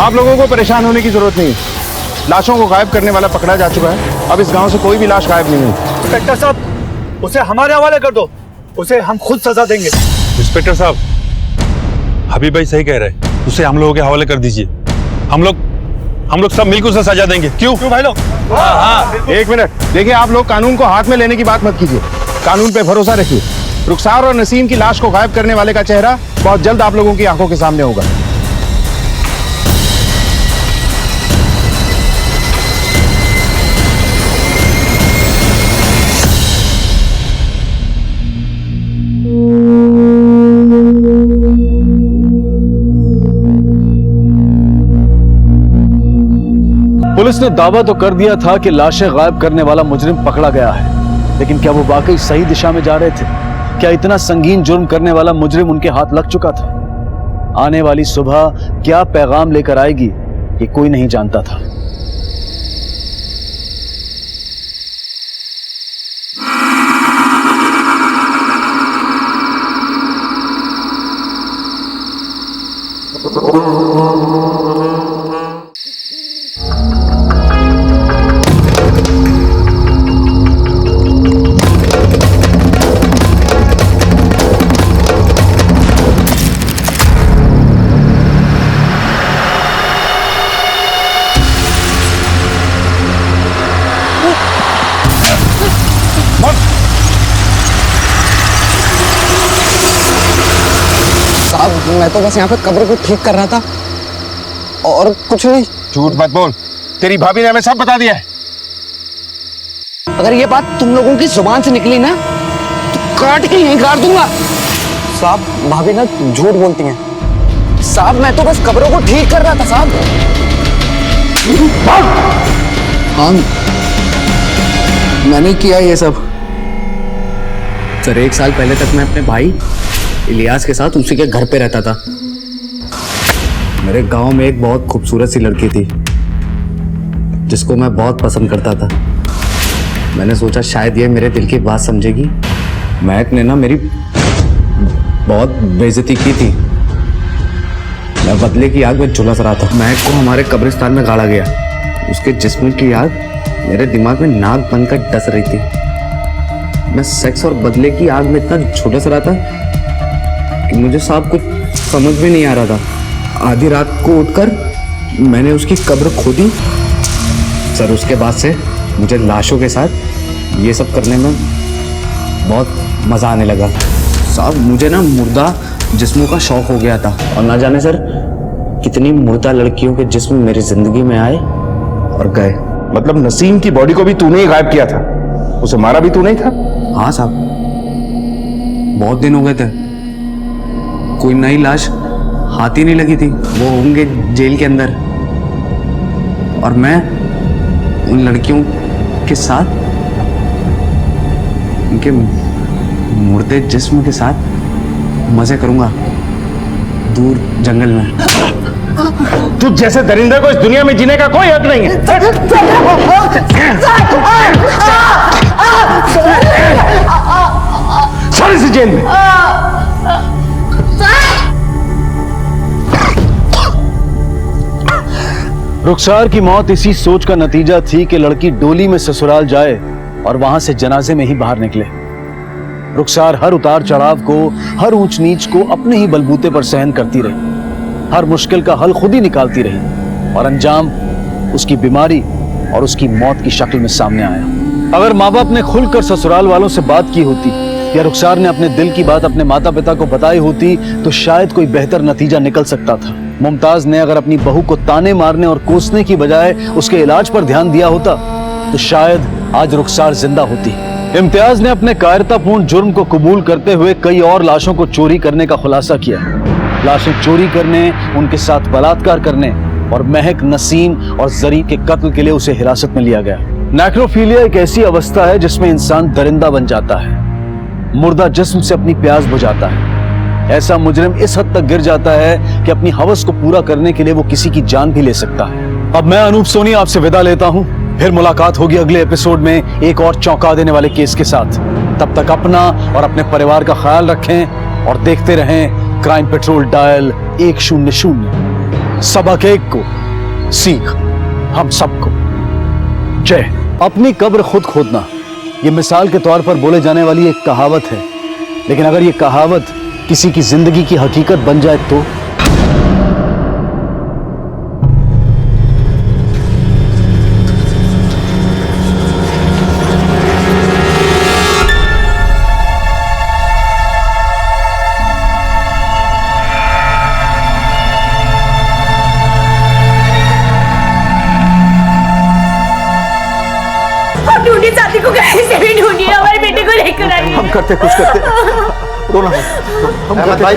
आप लोगों को परेशान होने की जरूरत नहीं है। लाशों को गायब करने वाला पकड़ा जा चुका है। अब इस गांव से कोई भी लाश गायब नहीं हुई। इंस्पेक्टर साहब, उसे हमारे हवाले कर दो। उसे हम खुद सजा देंगे। इंस्पेक्टर साहब, हबीब भाई सही कह रहे हैं, उसे हम लोगों के हवाले कर दीजिए। हम लोग सब मिलकर उसे सजा देंगे। क्यों भाई लोग? हाँ, एक मिनट देखिए, आप लोग कानून को हाथ में लेने की बात मत कीजिए। कानून पे भरोसा रखिए। रुखसार और नसीम की लाश को गायब करने वाले का चेहरा बहुत जल्द आप लोगों की आंखों के सामने होगा। पुलिस ने दावा तो कर दिया था कि लाशें गायब करने वाला मुजरिम पकड़ा गया है, लेकिन क्या वो वाकई सही दिशा में जा रहे थे? क्या इतना संगीन जुर्म करने वाला मुजरिम उनके हाथ लग चुका था? आने वाली सुबह क्या पैगाम लेकर आएगी, ये कोई नहीं जानता था। मैं तो बस यहाँ पे कब्र को ठीक कर रहा था और कुछ नहीं। झूठ मत बोल, तेरी भाभी ने हमें सब बता दिया है। अगर ये बात तुम लोगों की जुबान से निकली ना तो काट के यहीं गाड़ दूंगा। साहब, भाभी ना झूठ बोलती हैं। साहब, मैं तो बस कब्रों को ठीक कर रहा था साहब। हाँ, मैंने किया ये सब। सर, 1 साल पहले तक मैं अपने भाई इलियास के साथ उसी के घर पे रहता था। मेरे गांव में एक बहुत खूबसूरत सी लड़की थी जिसको मैं बहुत पसंद करता था। मैंने सोचा शायद ये मेरे दिल की बात समझेगी। महक ने ना मेरी बहुत बेइज्जती की थी। मैं बदले की आग में झुलस रहा था। महक को हमारे कब्रिस्तान में गाड़ा गया। उसके जिस्म की आग मेरे दिमाग में नाक बनकर डस रही थी। मैं सेक्स और बदले की आग में इतना झुलस रहा था कि मुझे साहब कुछ समझ में नहीं आ रहा था। आधी रात को उठकर मैंने उसकी कब्र खोदी। सर, उसके बाद से मुझे लाशों के साथ ये सब करने में बहुत मज़ा आने लगा। साहब, मुझे ना मुर्दा जिस्मों का शौक हो गया था। और ना जाने सर कितनी मुर्दा लड़कियों के जिस्म मेरी जिंदगी में आए और गए। मतलब नसीम की बॉडी को भी तूने ही गायब किया था? उसे मारा भी तूने ही था? हाँ साहब, बहुत दिन हो गए थे। कोई नई लाश हाथ ही नहीं लगी थी। वो होंगे जेल के अंदर और मैं उन लड़कियों के साथ, उनके मुर्दे जिस्म के साथ मजे करूंगा दूर जंगल में। तुझ जैसे दरिंदे को इस दुनिया में जीने का कोई हक नहीं है। सारी सी जेल में। रुखसार की मौत इसी सोच का नतीजा थी कि लड़की डोली में ससुराल जाए और वहां से जनाजे में ही बाहर निकले। रुखसार हर उतार चढ़ाव को, हर ऊंच नीच को अपने ही बलबूते पर सहन करती रही। हर मुश्किल का हल खुद ही निकालती रही और अंजाम उसकी बीमारी और उसकी मौत की शक्ल में सामने आया। अगर माँ बाप ने खुलकर ससुराल वालों से बात की होती या रुखसार ने अपने दिल की बात अपने माता पिता को बताई होती तो शायद कोई बेहतर नतीजा निकल सकता था। मुमताज ने अगर अपनी बहू को ताने मारने और कोसने की बजाय उसके इलाज पर ध्यान दिया होता तो शायद आज रुखसार जिंदा होती। इम्तियाज ने अपने कायरतापूर्ण जुर्म को कबूल करते हुए कई और लाशों को चोरी करने का खुलासा किया है। लाशें चोरी करने, उनके साथ बलात्कार करने और महक, नसीम और जरी के कत्ल के लिए उसे हिरासत में लिया गया। नेक्रोफीलिया एक ऐसी अवस्था है जिसमें इंसान दरिंदा बन जाता है, मुर्दा जिस्म से अपनी प्यास बुझाता है। ऐसा मुजरिम इस हद तक गिर जाता है कि अपनी हवस को पूरा करने के लिए वो किसी की जान भी ले सकता है। अब मैं अनूप सोनी आपसे विदा लेता हूं, फिर मुलाकात होगी अगले एपिसोड में एक और चौंका देने वाले केस के साथ। तब तक अपना और अपने परिवार का ख्याल रखें और देखते रहें क्राइम पेट्रोल डायल 100। सबक एक को सीख हम सबको। जय। अपनी कब्र खुद खोदना ये मिसाल के तौर पर बोले जाने वाली एक कहावत है, लेकिन अगर ये कहावत किसी की जिंदगी की हकीकत बन जाए तो ढूंढिए शादी को, कैसे भी ढूंढिए, हमारे बेटे को लेकर आइए। हम करते कुछ करते। रोना अहमद भाई,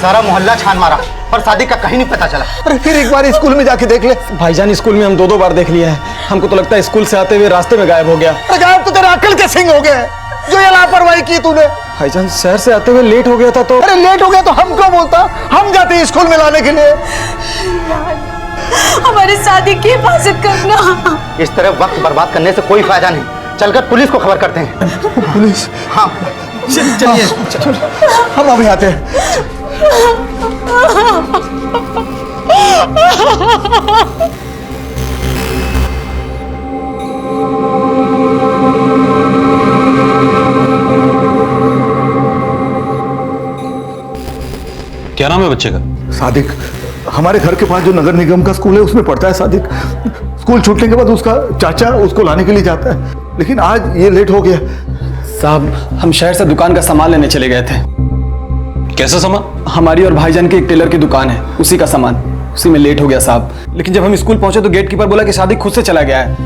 सारा मोहल्ला छान मारा पर सादिक का कहीं नहीं पता चला। अरे फिर एक बार स्कूल में जाके देख ले। भाईजान स्कूल में हम 2-2 बार देख लिया है, हमको तो लगता है स्कूल से आते हुए रास्ते में गायब हो गया। अरे गायब तो तेरा अक्ल के सिंह हो गए जो ये लापरवाही की तूने। भाईजान शहर से आते हुए लेट हो गया था तो। अरे लेट हो गया तो हमको बोलता, हम जाते स्कूल में लाने के लिए। हमारे सादिक की हिफाजत करना। इस तरह वक्त बर्बाद करने से कोई फायदा नहीं, चलकर पुलिस को खबर करते हैं। पुलिस? हाँ चलिए हम अभी आते हैं। क्या नाम है बच्चे का? सादिक। हमारे घर के पास जो नगर निगम का स्कूल है उसमें पढ़ता है सादिक। स्कूल छूटने के बाद उसका चाचा उसको लाने के लिए जाता है, लेकिन आज ये लेट हो गया। साहब हम शहर से दुकान का सामान लेने चले गए थे। कैसा सामान? हमारी और भाईजान की एक टेलर की दुकान है, उसी का सामान। उसी में लेट हो गया साहब। लेकिन जब हम स्कूल पहुंचे तो गेट कीपर बोला कि सादिक खुद से चला गया है,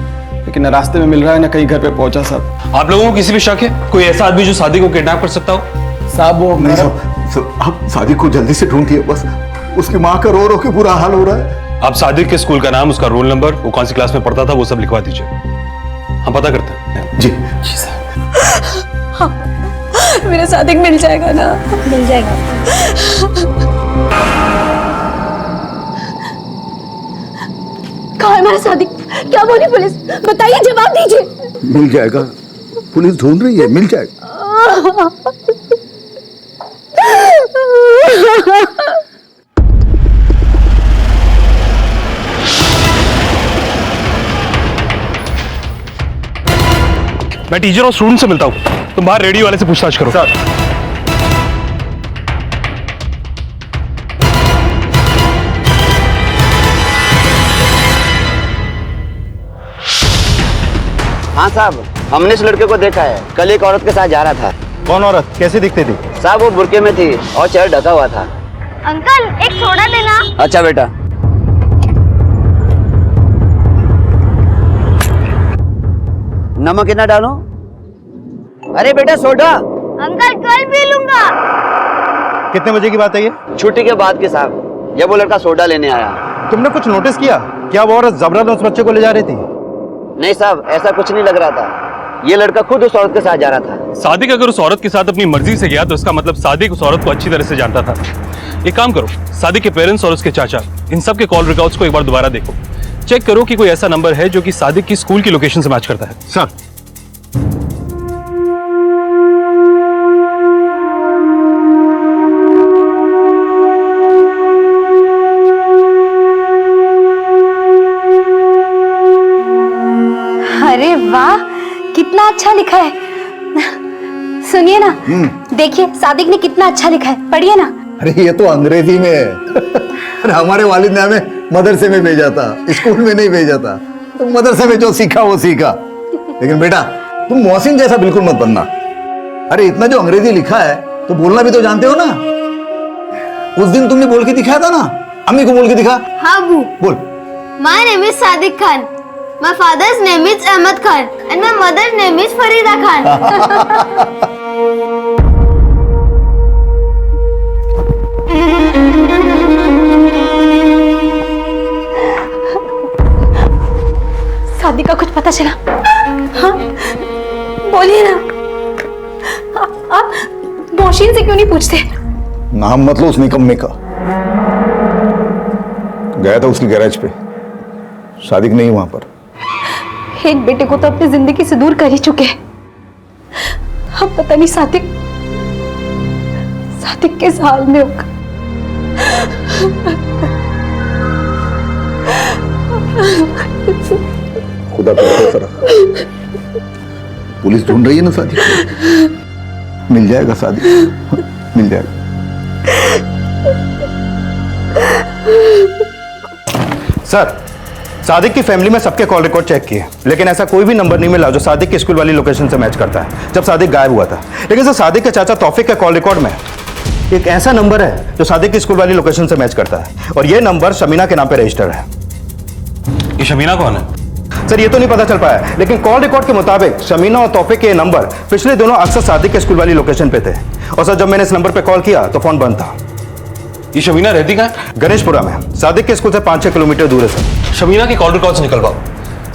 लेकिन न रास्ते में मिल रहा है न कहीं घर पे पहुंचा। साहब आप लोगों को किसी भी शक है? कोई ऐसा आदमी जो सादिक को किडनैप कर सकता हो? साहब वो नहीं साहब, आप सादिक को जल्दी से ढूंढिए, बस उसकी माँ का रो रो के बुरा हाल हो रहा है। आप सादिक के स्कूल का नाम, उसका रोल नंबर, वो कौन सी क्लास में पढ़ता था, वो सब लिखवा दीजिए, हम पता करते हैं। जी जी सर। हाँ, मेरा सादिक मिल जाएगा ना? मिल जाएगा। कहाँ है मेरा सादिक? क्या बोली पुलिस? बताइए, जवाब दीजिए। मिल जाएगा, पुलिस ढूंढ रही है, मिल जाएगा। मैं टीचर और स्टूडेंट से मिलता हूँ, तुम बाहर रेडियो वाले से पूछताछ करो। सर। हाँ साहब, हमने इस लड़के को देखा है, कल एक औरत के साथ जा रहा था। कौन औरत? कैसी दिखती थी? साहब वो बुर्के में थी और चेहरा ढका हुआ था। अंकल एक सोडा देना। अच्छा बेटा। नमक कितना डालो? अरे बेटा सोडा। अंकल कल पी लूंगा। कितने बजे की बात है ये? छुट्टी के बाद के साहब, जब वो लड़का सोडा लेने आया। तुमने कुछ नोटिस किया? क्या वो औरत जबरदस्त उस बच्चे को ले जा रही थी? नहीं साहब, ऐसा कुछ नहीं लग रहा था। ये लड़का खुद उस औरत के साथ जा रहा था। सादिक अगर उस औरत के साथ अपनी मर्जी से गया तो इसका मतलब सादिक उस औरत को अच्छी तरह से जानता था। एक काम करो, सादिक के पेरेंट्स और उसके चाचा, इन सब के कॉल रिकॉर्ड्स को एक बार दोबारा देखो। चेक करो कि कोई ऐसा नंबर है जो कि सादिक की स्कूल की लोकेशन से मैच करता है। सर। अरे वाह, कितना अच्छा लिखा है। सुनिए ना, देखिए सादिक ने कितना अच्छा लिखा है, पढ़िए ना। अरे ये तो अंग्रेजी में है। अरे हमारे वालिद ने हमें मदरसे में भेजा था, स्कूल में नहीं भेजा था। तो मदरसे में जो सीखा वो सीखा। लेकिन बेटा तुम मोहसिन जैसा बिल्कुल मत बनना। अरे इतना जो अंग्रेजी लिखा है तो बोलना भी तो जानते हो ना। उस दिन तुमने बोल के दिखाया था ना, अम्मी को बोल के दिखा। हाँ अबू। बोल। My name is Sadiq Khan, My father's name is Ahmed Khan and my mother's name is Farida Khan. शादी का कुछ पता चला? हाँ, बोलिए ना। आप नौशीन से क्यों नहीं पूछते? नाम मत लो उस निकम्मे का। गया था उसकी गैराज पे, सादिक नहीं वहां पर। एक बेटे को तो अपनी जिंदगी से दूर कर ही चुके हैं। अब पता नहीं सादिक किस हाल में होगा। खुदा का शुक्र, पुलिस ढूंढ रही है ना सादिक को। मिल जाएगा सादिक, मिल जाएगा। सर, सादिक की फैमिली में सबके कॉल रिकॉर्ड चेक किए, लेकिन ऐसा कोई भी नंबर नहीं मिला जो सादिक की स्कूल वाली लोकेशन से मैच करता है जब सादिक गायब हुआ था। लेकिन सर, सादिक के चाचा तौफीक के कॉल रिकॉर्ड में एक ऐसा नंबर है जो सादिक की स्कूल वाली लोकेशन से मैच करता है, और ये नंबर शमीना के नाम पे रजिस्टर है। ये शमीना कौन है? सर, ये तो नहीं पता चल पाया, लेकिन कॉल रिकॉर्ड के मुताबिक शमीना और तौफीक के ये नंबर पिछले दिनों अक्सर सादिक के स्कूल वाली लोकेशन पे थे। और सर, जब मैंने इस नंबर पे कॉल किया तो फोन बंद था। ये शमीना रहती कहाँ है? गणेशपुरा में, सादिक के स्कूल से 5-6 किलोमीटर दूर है सर। शमीना के कॉल रिकॉर्ड्स निकलवाओ।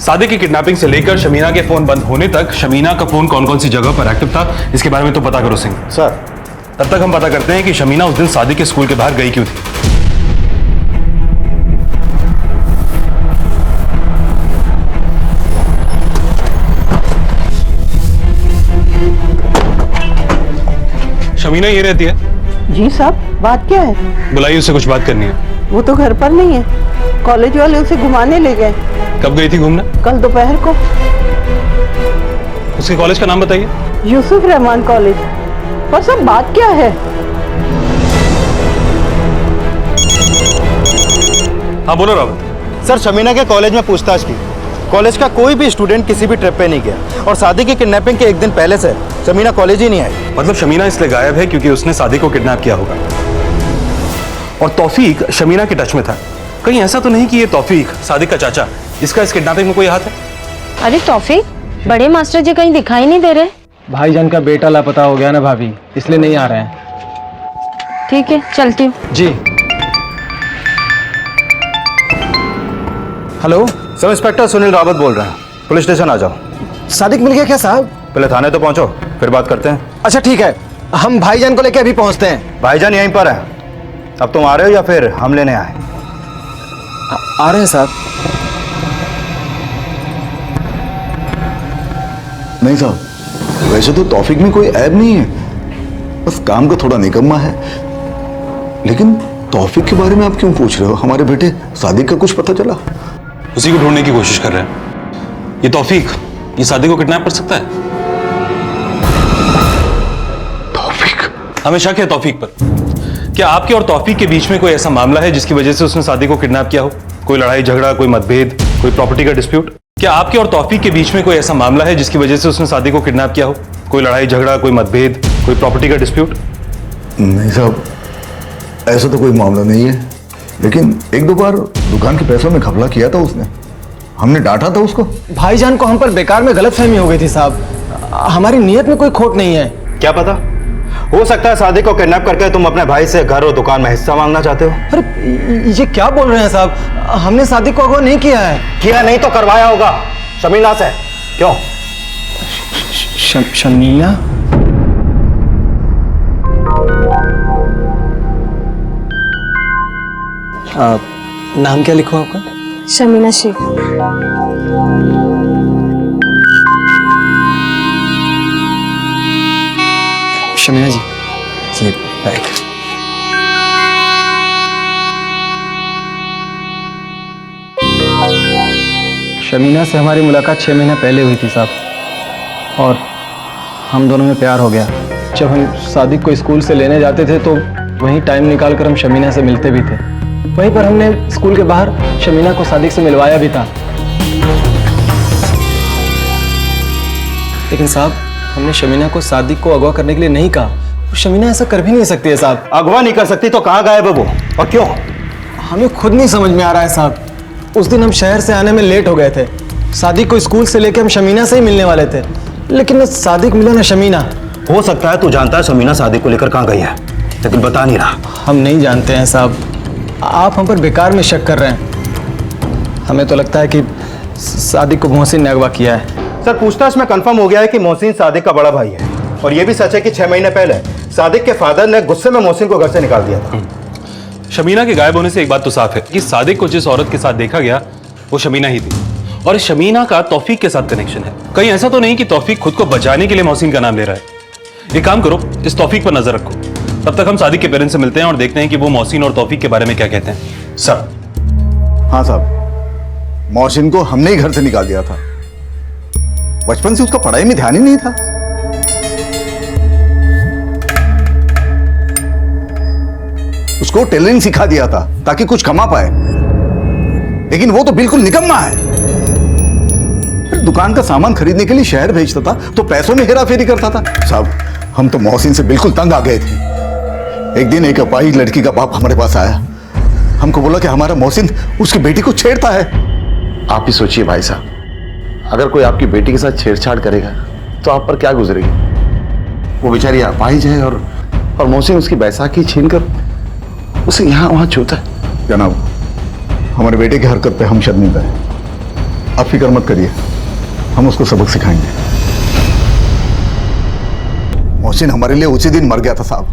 सादिक की किडनैपिंग से लेकर शमीना के फोन बंद होने तक शमीना का फोन कौन कौन सी जगह पर एक्टिव था, इसके बारे में तो पता करो सिंह। सर, तब तक हम पता करते हैं कि शमीना उस दिन सादिक के स्कूल के बाहर गई क्यों थी। शमीना ये रहती है? जी साहब, बात क्या है? बुलाइए, उससे कुछ बात करनी है। वो तो घर पर नहीं है, कॉलेज वाले उसे घुमाने ले गए। कब गई थी घूमने? कल दोपहर को। उसके कॉलेज का नाम बताइए। यूसुफ रहमान कॉलेज। और सब बात क्या है? हाँ बोलो रावत। सर, शमीना के कॉलेज में पूछताछ की, कॉलेज का कोई भी स्टूडेंट किसी भी ट्रिप पे नहीं गया, और सादिक की किडनैपिंग के एक दिन पहले से शमीना कॉलेज ही नहीं आई। मतलब शमीना इसलिए गायब है क्योंकि उसने सादिक को किडनैप किया होगा, और तौफीक शमीना के टच में था। कहीं ऐसा तो नहीं कि ये तौफीक सादिक का चाचा, इसका इस किडनैपिंग में कोई हाथ है? अरे तौफीक, बड़े मास्टर जी कहीं दिखाई नहीं दे रहे। भाईजान का बेटा लापता हो गया ना भाभी, इसलिए नहीं आ रहे हैं। ठीक है, चलती हूँ। जी। Hello sub inspector Sunil Rawat बोल रहे हैं, पुलिस स्टेशन आ जाओ। सादिक मिल गया क्या साहब? पहले थाने तो पहुंचो, फिर बात करते हैं। अच्छा ठीक है, हम भाईजान को लेके अभी पहुंचते हैं। भाईजान यहीं पर है। अब तुम आ रहे हो या फिर हम लेने आए? आ रहे हैं साहब। नहीं साहब, वैसे तो तौफीक में कोई ऐब नहीं है, बस काम का थोड़ा निकम्मा है। लेकिन तौफीक के बारे में आप क्यों पूछ रहे हो? हमारे बेटे सादिक का कुछ पता चला? उसी को ढूंढने की कोशिश कर रहे हैं। ये तौफीक, ये सादिक को किडनैप कर सकता है? तौफीक? हमें शक है तौफीक पर। क्या आपके और तौफीक के बीच में कोई ऐसा मामला है जिसकी वजह से उसने सादिक को किडनैप किया हो? कोई लड़ाई झगड़ा, कोई मतभेद, कोई प्रॉपर्टी का डिस्प्यूट? क्या आपके और तौफीक के बीच में कोई ऐसा मामला है जिसकी वजह से उसने सादिक को किडनैप किया हो? कोई लड़ाई झगड़ा, कोई मतभेद, कोई प्रॉपर्टी का डिस्प्यूट? नहीं साहब, ऐसा तो कोई मामला नहीं है, लेकिन एक दो बार दुकान के पैसों में घपला किया था उसने, हमने डांटा था उसको। भाईजान को हम पर बेकार में गलतफहमी हो गई थी साहब, हमारी नीयत में कोई खोट नहीं है। क्या पता, हो सकता है सादिक को किडनैप करके तुम अपने भाई से घर और दुकान में हिस्सा मांगना चाहते हो। अरे ये क्या बोल रहे हैं साहब, हमने सादिक को अगवा नहीं किया है। किया नहीं तो करवाया होगा शमीना से। क्यों? शमीना? नाम क्या लिखो आपका? शमीना शेख। शमीना जी, ये बैग। शमीना से हमारी मुलाकात 6 महीने पहले हुई थी साहब, और हम दोनों में प्यार हो गया। जब हम सादिक को स्कूल से लेने जाते थे तो वहीं टाइम निकाल कर हम शमीना से मिलते भी थे। वहीं पर हमने स्कूल के बाहर शमीना को सादिक से मिलवाया भी था। लेकिन साहब, हमने शमीना को सादिक को अगवा करने के लिए नहीं कहा। शमीना ऐसा कर भी नहीं सकती है साहब। अगवा नहीं कर सकती तो कहाँ गायब है वो, और क्यों? हमें खुद नहीं समझ में आ रहा है साहब। उस दिन हम शहर से आने में लेट हो गए थे, सादिक को स्कूल से लेके हम शमीना से ही मिलने वाले थे, लेकिन न सादिक मिला न शमीना। हो सकता है तू जानता है शमीना सादिक को लेकर कहाँ गई है, लेकिन बता नहीं रहा। हम नहीं जानते हैं साहब, आप हम पर बेकार में शक कर रहे हैं। हमें तो लगता है कि सादिक को मोहसिन ने अगवा किया है। सर, पूछताछ में कंफर्म हो गया है कि मोहसिन सादिक का बड़ा भाई है, और ये भी सच है कि 6 महीने पहले सादिक के फादर ने गुस्से में मोहसिन को घर से निकाल दिया था। शमीना के गायब होने से एक बात तो साफ है कि सादिक को जिस औरत के साथ देखा गया वो शमीना ही थी, और शमीना का तौफीक के साथ कनेक्शन है। कहीं ऐसा तो नहीं कि तौफीक खुद को बचाने के लिए मोहसिन का नाम ले रहा है। एक काम करो, इस तौफीक पर नजर रखो, तब तक हम सादिक के पेरेंट्स से मिलते हैं और देखते हैं कि वो मोहसिन और तौफीक के बारे में क्या कहते हैं। सर। हाँ साहब, मोहसिन को हमने ही घर से निकाल दिया था। बचपन से उसका पढ़ाई में ध्यान ही नहीं था। उसको टेलरिंग सिखा दिया था ताकि कुछ कमा पाए, लेकिन वो तो बिल्कुल निकम्मा है। फिर दुकान का सामान खरीदने के लिए शहर भेजता था तो पैसों में हेराफेरी करता था। साहब, हम तो मोहसिन से बिल्कुल तंग आ गए थे। एक दिन एक अपाहिज लड़की का बाप हमारे पास आया, हमको बोला कि हमारा मोहसिन उसकी बेटी को छेड़ता है। आप ही सोचिए भाई साहब, अगर कोई आपकी बेटी के साथ छेड़छाड़ करेगा तो आप पर क्या गुजरेगी। वो बेचारी अपाहिज है और मोहसिन उसकी बैसाखी छीनकर उसे यहाँ वहां छूता है। जनाब, हमारे बेटे की हरकत पे हम शर्मिंदा हैं। आप फिक्र मत करिए, हम उसको सबक सिखाएंगे। मोहसिन हमारे लिए उसी दिन मर गया था साहब।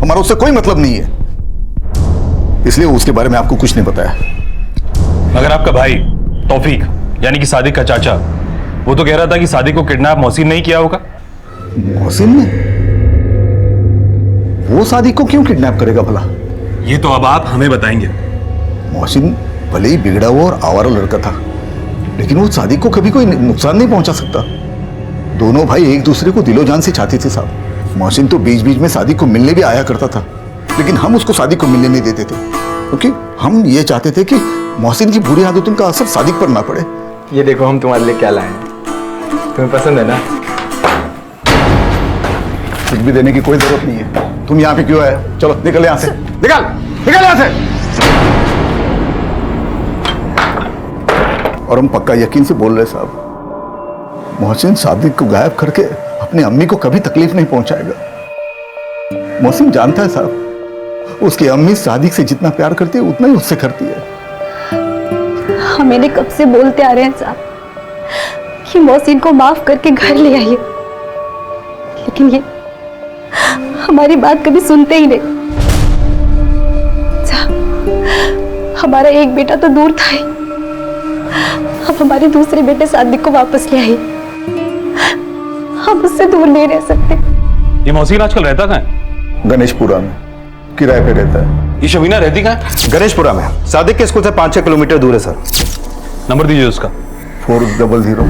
हमारा उससे कोई मतलब नहीं है, इसलिए उसके बारे में आपको कुछ नहीं बताया। मगर आपका भाई तौफीक यानी कि सादिक का चाचा, वो तो कह रहा था कि सादिक को किडनैप मोहसिन नहीं किया होगा। मोहसिन ने? वो सादिक को क्यों किडनैप करेगा भला? ये तो अब आप हमें बताएंगे। मोहसिन भले ही बिगड़ा हुआ और आवारा लड़का था, लेकिन वो सादिक को कभी कोई नुकसान नहीं पहुंचा सकता। दोनों भाई एक दूसरे को दिलो जान से चाहते थे साहब। मोहसिन तो बीच बीच में सादिक को मिलने भी आया करता था, लेकिन हम उसको सादिक को मिलने नहीं देते थे, क्योंकि हम ये चाहते थे कि मोहसिन की बुरी आदतों का असर सादिक पर ना पड़े। ये देखो हम तुम्हारे लिए क्या लाए हैं, तुम्हें पसंद है ना? कुछ भी देने की कोई जरूरत नहीं है। तुम यहाँ पे क्यों आए? चलो निकल यहाँ से, निकल निकल यहाँ से। और हम पक्का यकीन से बोल रहे साहब, मोहसिन सादिक को गायब करके अपनी अम्मी को कभी तकलीफ नहीं पहुंचाएगा। मोहसिन जानता है साहब, उसकी अम्मी सादिक से जितना प्यार करती है उतना ही उससे करती है। हम इन्हें कब से बोलते आ रहे हैं साहब कि मोहसिन को माफ करके घर ले आइए, लेकिन ये हमारी बात कभी सुनते ही नहीं। साहब, हमारा एक बेटा तो दूर था ही, अब हमारे दूसरे बेटे सादिक को वापस ले आइए। हम उससे दूर नहीं रह सकते। ये मोहसिन आजकल रहता कहाँ है? गणेशपुरा में किराए पे रहता है। ये शमीना रहती कहाँ है? गणेशपुरा में। सादिक के स्कूल से 5-6 किलोमीटर दूर है सर। नंबर दीजिए उसका। 400।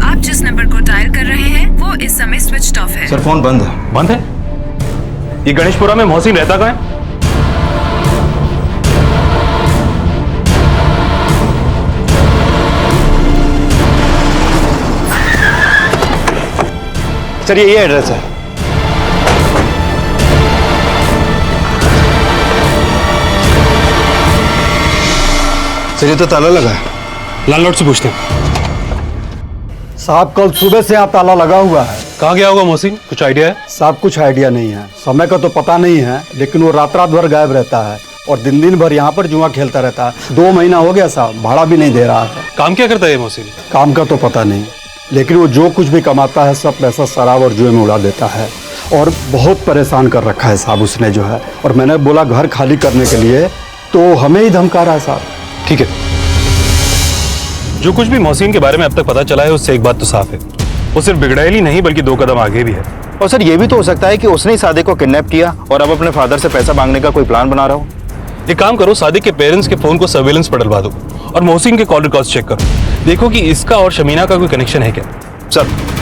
आप जिस नंबर को डायल कर रहे हैं वो इस समय स्विच ऑफ है। सर फोन बंद है। बंद है? ये गणेशपुरा में मोहसिन रहता कहाँ है? सर ये एड्रेस है। सर ये तो ताला लगा है। लैंडलॉर्ड से पूछते हैं। साहब कल सुबह से यहाँ ताला लगा हुआ है। कहाँ गया होगा मोहसिन, कुछ आइडिया है? साहब कुछ आइडिया नहीं है, समय का तो पता नहीं है, लेकिन वो रात रात भर गायब रहता है और दिन दिन भर यहाँ पर जुआ खेलता रहता है। 2 महीना हो गया साहब, भाड़ा भी नहीं दे रहा है। काम क्या करता है मोहसिन? काम का तो पता नहीं, लेकिन वो जो कुछ भी कमाता है सब पैसा शराब और जुए में उड़ा देता है और बहुत परेशान कर रखा है साहब उसने जो है। और मैंने बोला घर खाली करने के लिए तो हमें ही धमका रहा है साहब। ठीक है, जो कुछ भी मोहसिन के बारे में अब तक पता चला है उससे एक बात तो साफ है, वो सिर्फ बिगड़ैल ही नहीं बल्कि 2 कदम आगे भी है। और सर ये भी तो हो सकता है कि उसने ही सादिक को किडनैप किया और अब अपने फादर से पैसा मांगने का कोई प्लान बना रहा हो। एक काम करो, सादिक के पेरेंट्स के फोन को सर्वेलेंस पर डलवा दो और मोहसिन के कॉल रिकॉर्ड्स चेक करो, देखो कि इसका और शमीना का कोई कनेक्शन है क्या। सर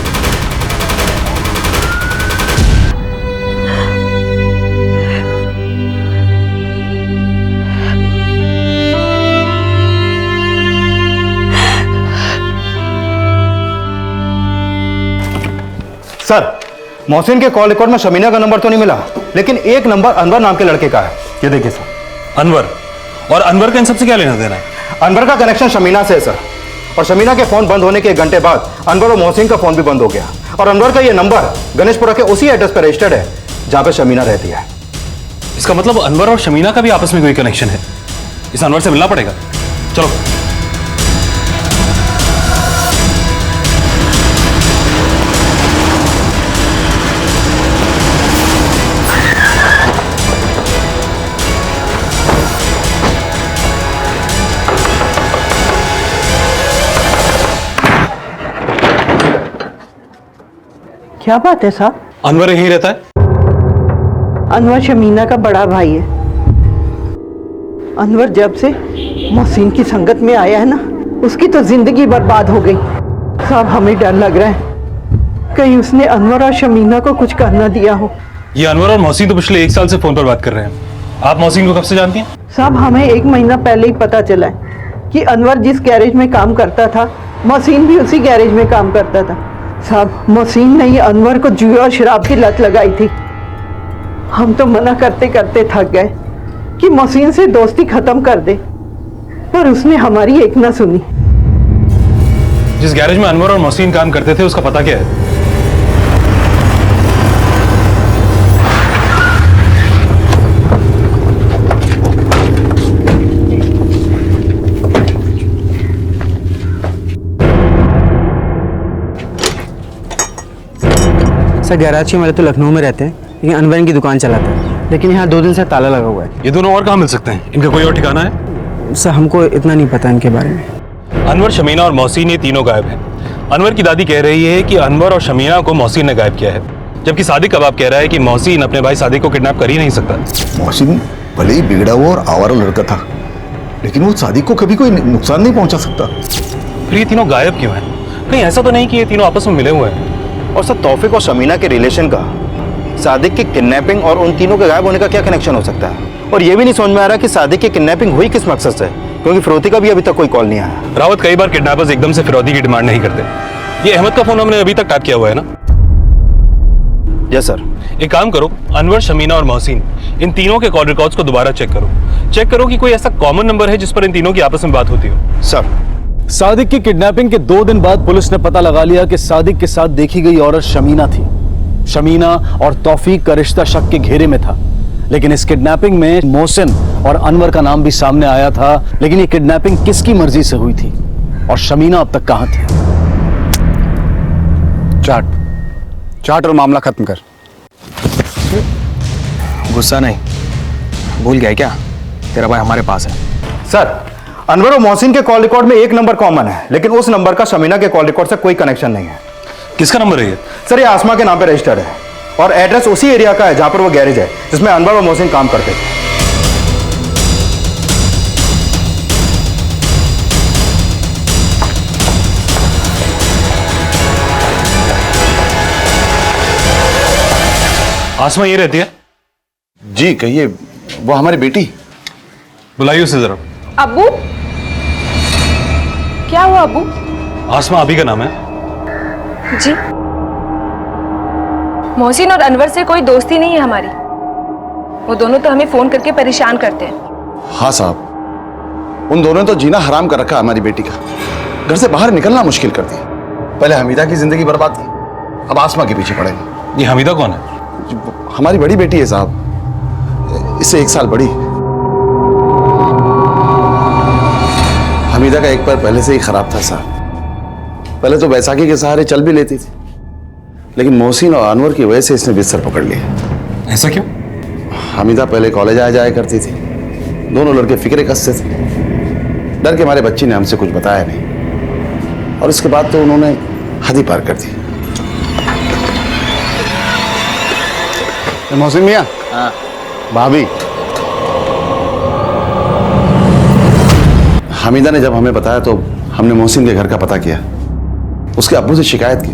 सर मोहसिन के कॉल रिकॉर्ड में शमीना का नंबर तो नहीं मिला, लेकिन एक नंबर अनवर नाम के लड़के का है। ये देखिए सर। अनवर? और अनवर का इन सबसे क्या लेना देना है? अनवर का कनेक्शन शमीना से है सर, और शमीना के फोन बंद होने के 1 घंटे बाद अनवर और मोहसिन का फोन भी बंद हो गया, और अनवर का ये नंबर गणेशपुरा के उसी एड्रेस पर रजिस्टर्ड है जहां पे शमीना रहती है। इसका मतलब अनवर और शमीना का भी आपस में कोई कनेक्शन है। इस अनवर से मिलना पड़ेगा। चलो। क्या बात है साहब? अनवर यहीं रहता है? अनवर शमीना का बड़ा भाई है। अनवर जब से मोहसिन की संगत में आया है ना, उसकी तो जिंदगी बर्बाद हो गई। साहब हमें डर लग रहा है कहीं उसने अनवर और शमीना को कुछ कर ना दिया हो। ये अनवर और मोहसिन तो पिछले 1 साल से फोन पर बात कर रहे हैं। आप मोहसिन को कब से जानती हैं? साहब हमें 1 महीना पहले ही पता चला है कि अनवर जिस गैरेज में काम करता था, मोहसिन भी उसी गैरेज में काम करता था। साहब मोहसिन ने अनवर को जुए और शराब की लत लगाई थी। हम तो मना करते करते थक गए कि मोहसिन से दोस्ती खत्म कर दे, पर उसने हमारी एक ना सुनी। जिस गैरेज में अनवर और मोहसिन काम करते थे उसका पता क्या है? सर गैराज के मेरे तो लखनऊ में रहते हैं, लेकिन अनवर की दुकान चलाता है, लेकिन यहाँ 2 दिन से ताला लगा हुआ है। ये दोनों और कहाँ मिल सकते हैं? इनका कोई और ठिकाना है? सर हमको इतना नहीं पता इनके बारे में। अनवर, शमीना और मोहसिन ये तीनों गायब हैं। अनवर की दादी कह रही है कि अनवर और शमीना को मोहसिन ने गायब किया है, जबकि सादिक कबाब कह रहा है कि मोहसिन अपने भाई सादिक को किडनैप कर ही नहीं सकता। मोहसिन भले ही बिगड़ा हुआ और आवारा लड़का था, लेकिन वो सादिक को कभी कोई नुकसान नहीं पहुंचा सकता। फिर ये तीनों गायब क्यों हैं? कहीं ऐसा तो नहीं कि ये तीनों आपस में मिले हुए हैं? और सर तौफीक और शमीना के रिलेशन का सादिक की किडनैपिंग और उन तीनों के गायब होने का क्या कनेक्शन हो सकता है? और ये भी नहीं समझ में आ रहा कि सादिक की किडनैपिंग हुई किस मकसद से, क्योंकि फिरौती का भी अभी तक कोई कॉल नहीं आया। रावत, कई बार किडनैपर्स एकदम से फिरौती की डिमांड नहीं करते। ये अहमद का फोन हमने अभी तक टैप किया हुआ है ना? Yes sir. एक काम करो, अनवर, शमीना और मोहसिन इन तीनों के कॉल रिकॉर्ड्स को दोबारा चेक करो कि कोई ऐसा कॉमन नंबर है जिस पर इन तीनों की आपस में बात होती हो। सर सादिक की किडनैपिंग के 2 दिन बाद पुलिस ने पता लगा लिया कि सादिक के साथ देखी गई औरत शमीना थी। शमीना और तौफीक का रिश्ता शक के घेरे में था, लेकिन इस किडनैपिंग में मोहसिन और अनवर का नाम भी सामने आया था। लेकिन ये किडनैपिंग किसकी मर्जी से हुई थी और शमीना अब तक कहां थी? चाट और मामला खत्म कर। गुस्सा नहीं, भूल गया क्या? तेरा भाई हमारे पास है। सर अनवर और मोहसिन के कॉल रिकॉर्ड में एक नंबर कॉमन है, लेकिन उस नंबर का शमीना के कॉल रिकॉर्ड से कोई कनेक्शन नहीं है। किसका नंबर है ये? सर ये आसमा के नाम पे रजिस्टर्ड है, और एड्रेस उसी एरिया का है जहां पर वो गैरेज है जिसमें अनवर और मोहसिन काम करते थे। आसमा ये रहती है? जी कहिए, वो हमारी बेटी। बुलाइए उसे जरा। अब्बू, क्या हुआ अब्बू? आसमा अभी का नाम है? जी। मोहसिन और अनवर से कोई दोस्ती नहीं है हमारी। वो दोनों तो हमें फोन करके परेशान करते हैं। हाँ साहब, उन दोनों ने तो जीना हराम कर रखा हमारी बेटी का। घर से बाहर निकलना मुश्किल कर दिया। पहले हमीदा की जिंदगी बर्बाद की, अब आसमा के पीछे पड़ेंगे। ये हमीदा कौन है? हमारी बड़ी बेटी है साहब, इससे 1 साल बड़ी। हमीदा का एक पैर पहले से ही खराब था साहब। पहले तो बैसाखी के सहारे चल भी लेती थी, लेकिन मोहसिन और अनवर की वजह से इसने बिस्तर पकड़ लिया। ऐसा क्यों? हमीदा पहले कॉलेज आया जाया करती थी, दोनों लड़के फिक्रे कसते थे। डर के हमारे बच्ची ने हमसे कुछ बताया नहीं, और इसके बाद तो उन्होंने हद ही पार कर दी। मोहसिन मियां। हाँ। भाभी। हमीदा ने जब हमें बताया तो हमने मोहसिन के घर का पता किया, उसके अब्बू से शिकायत की।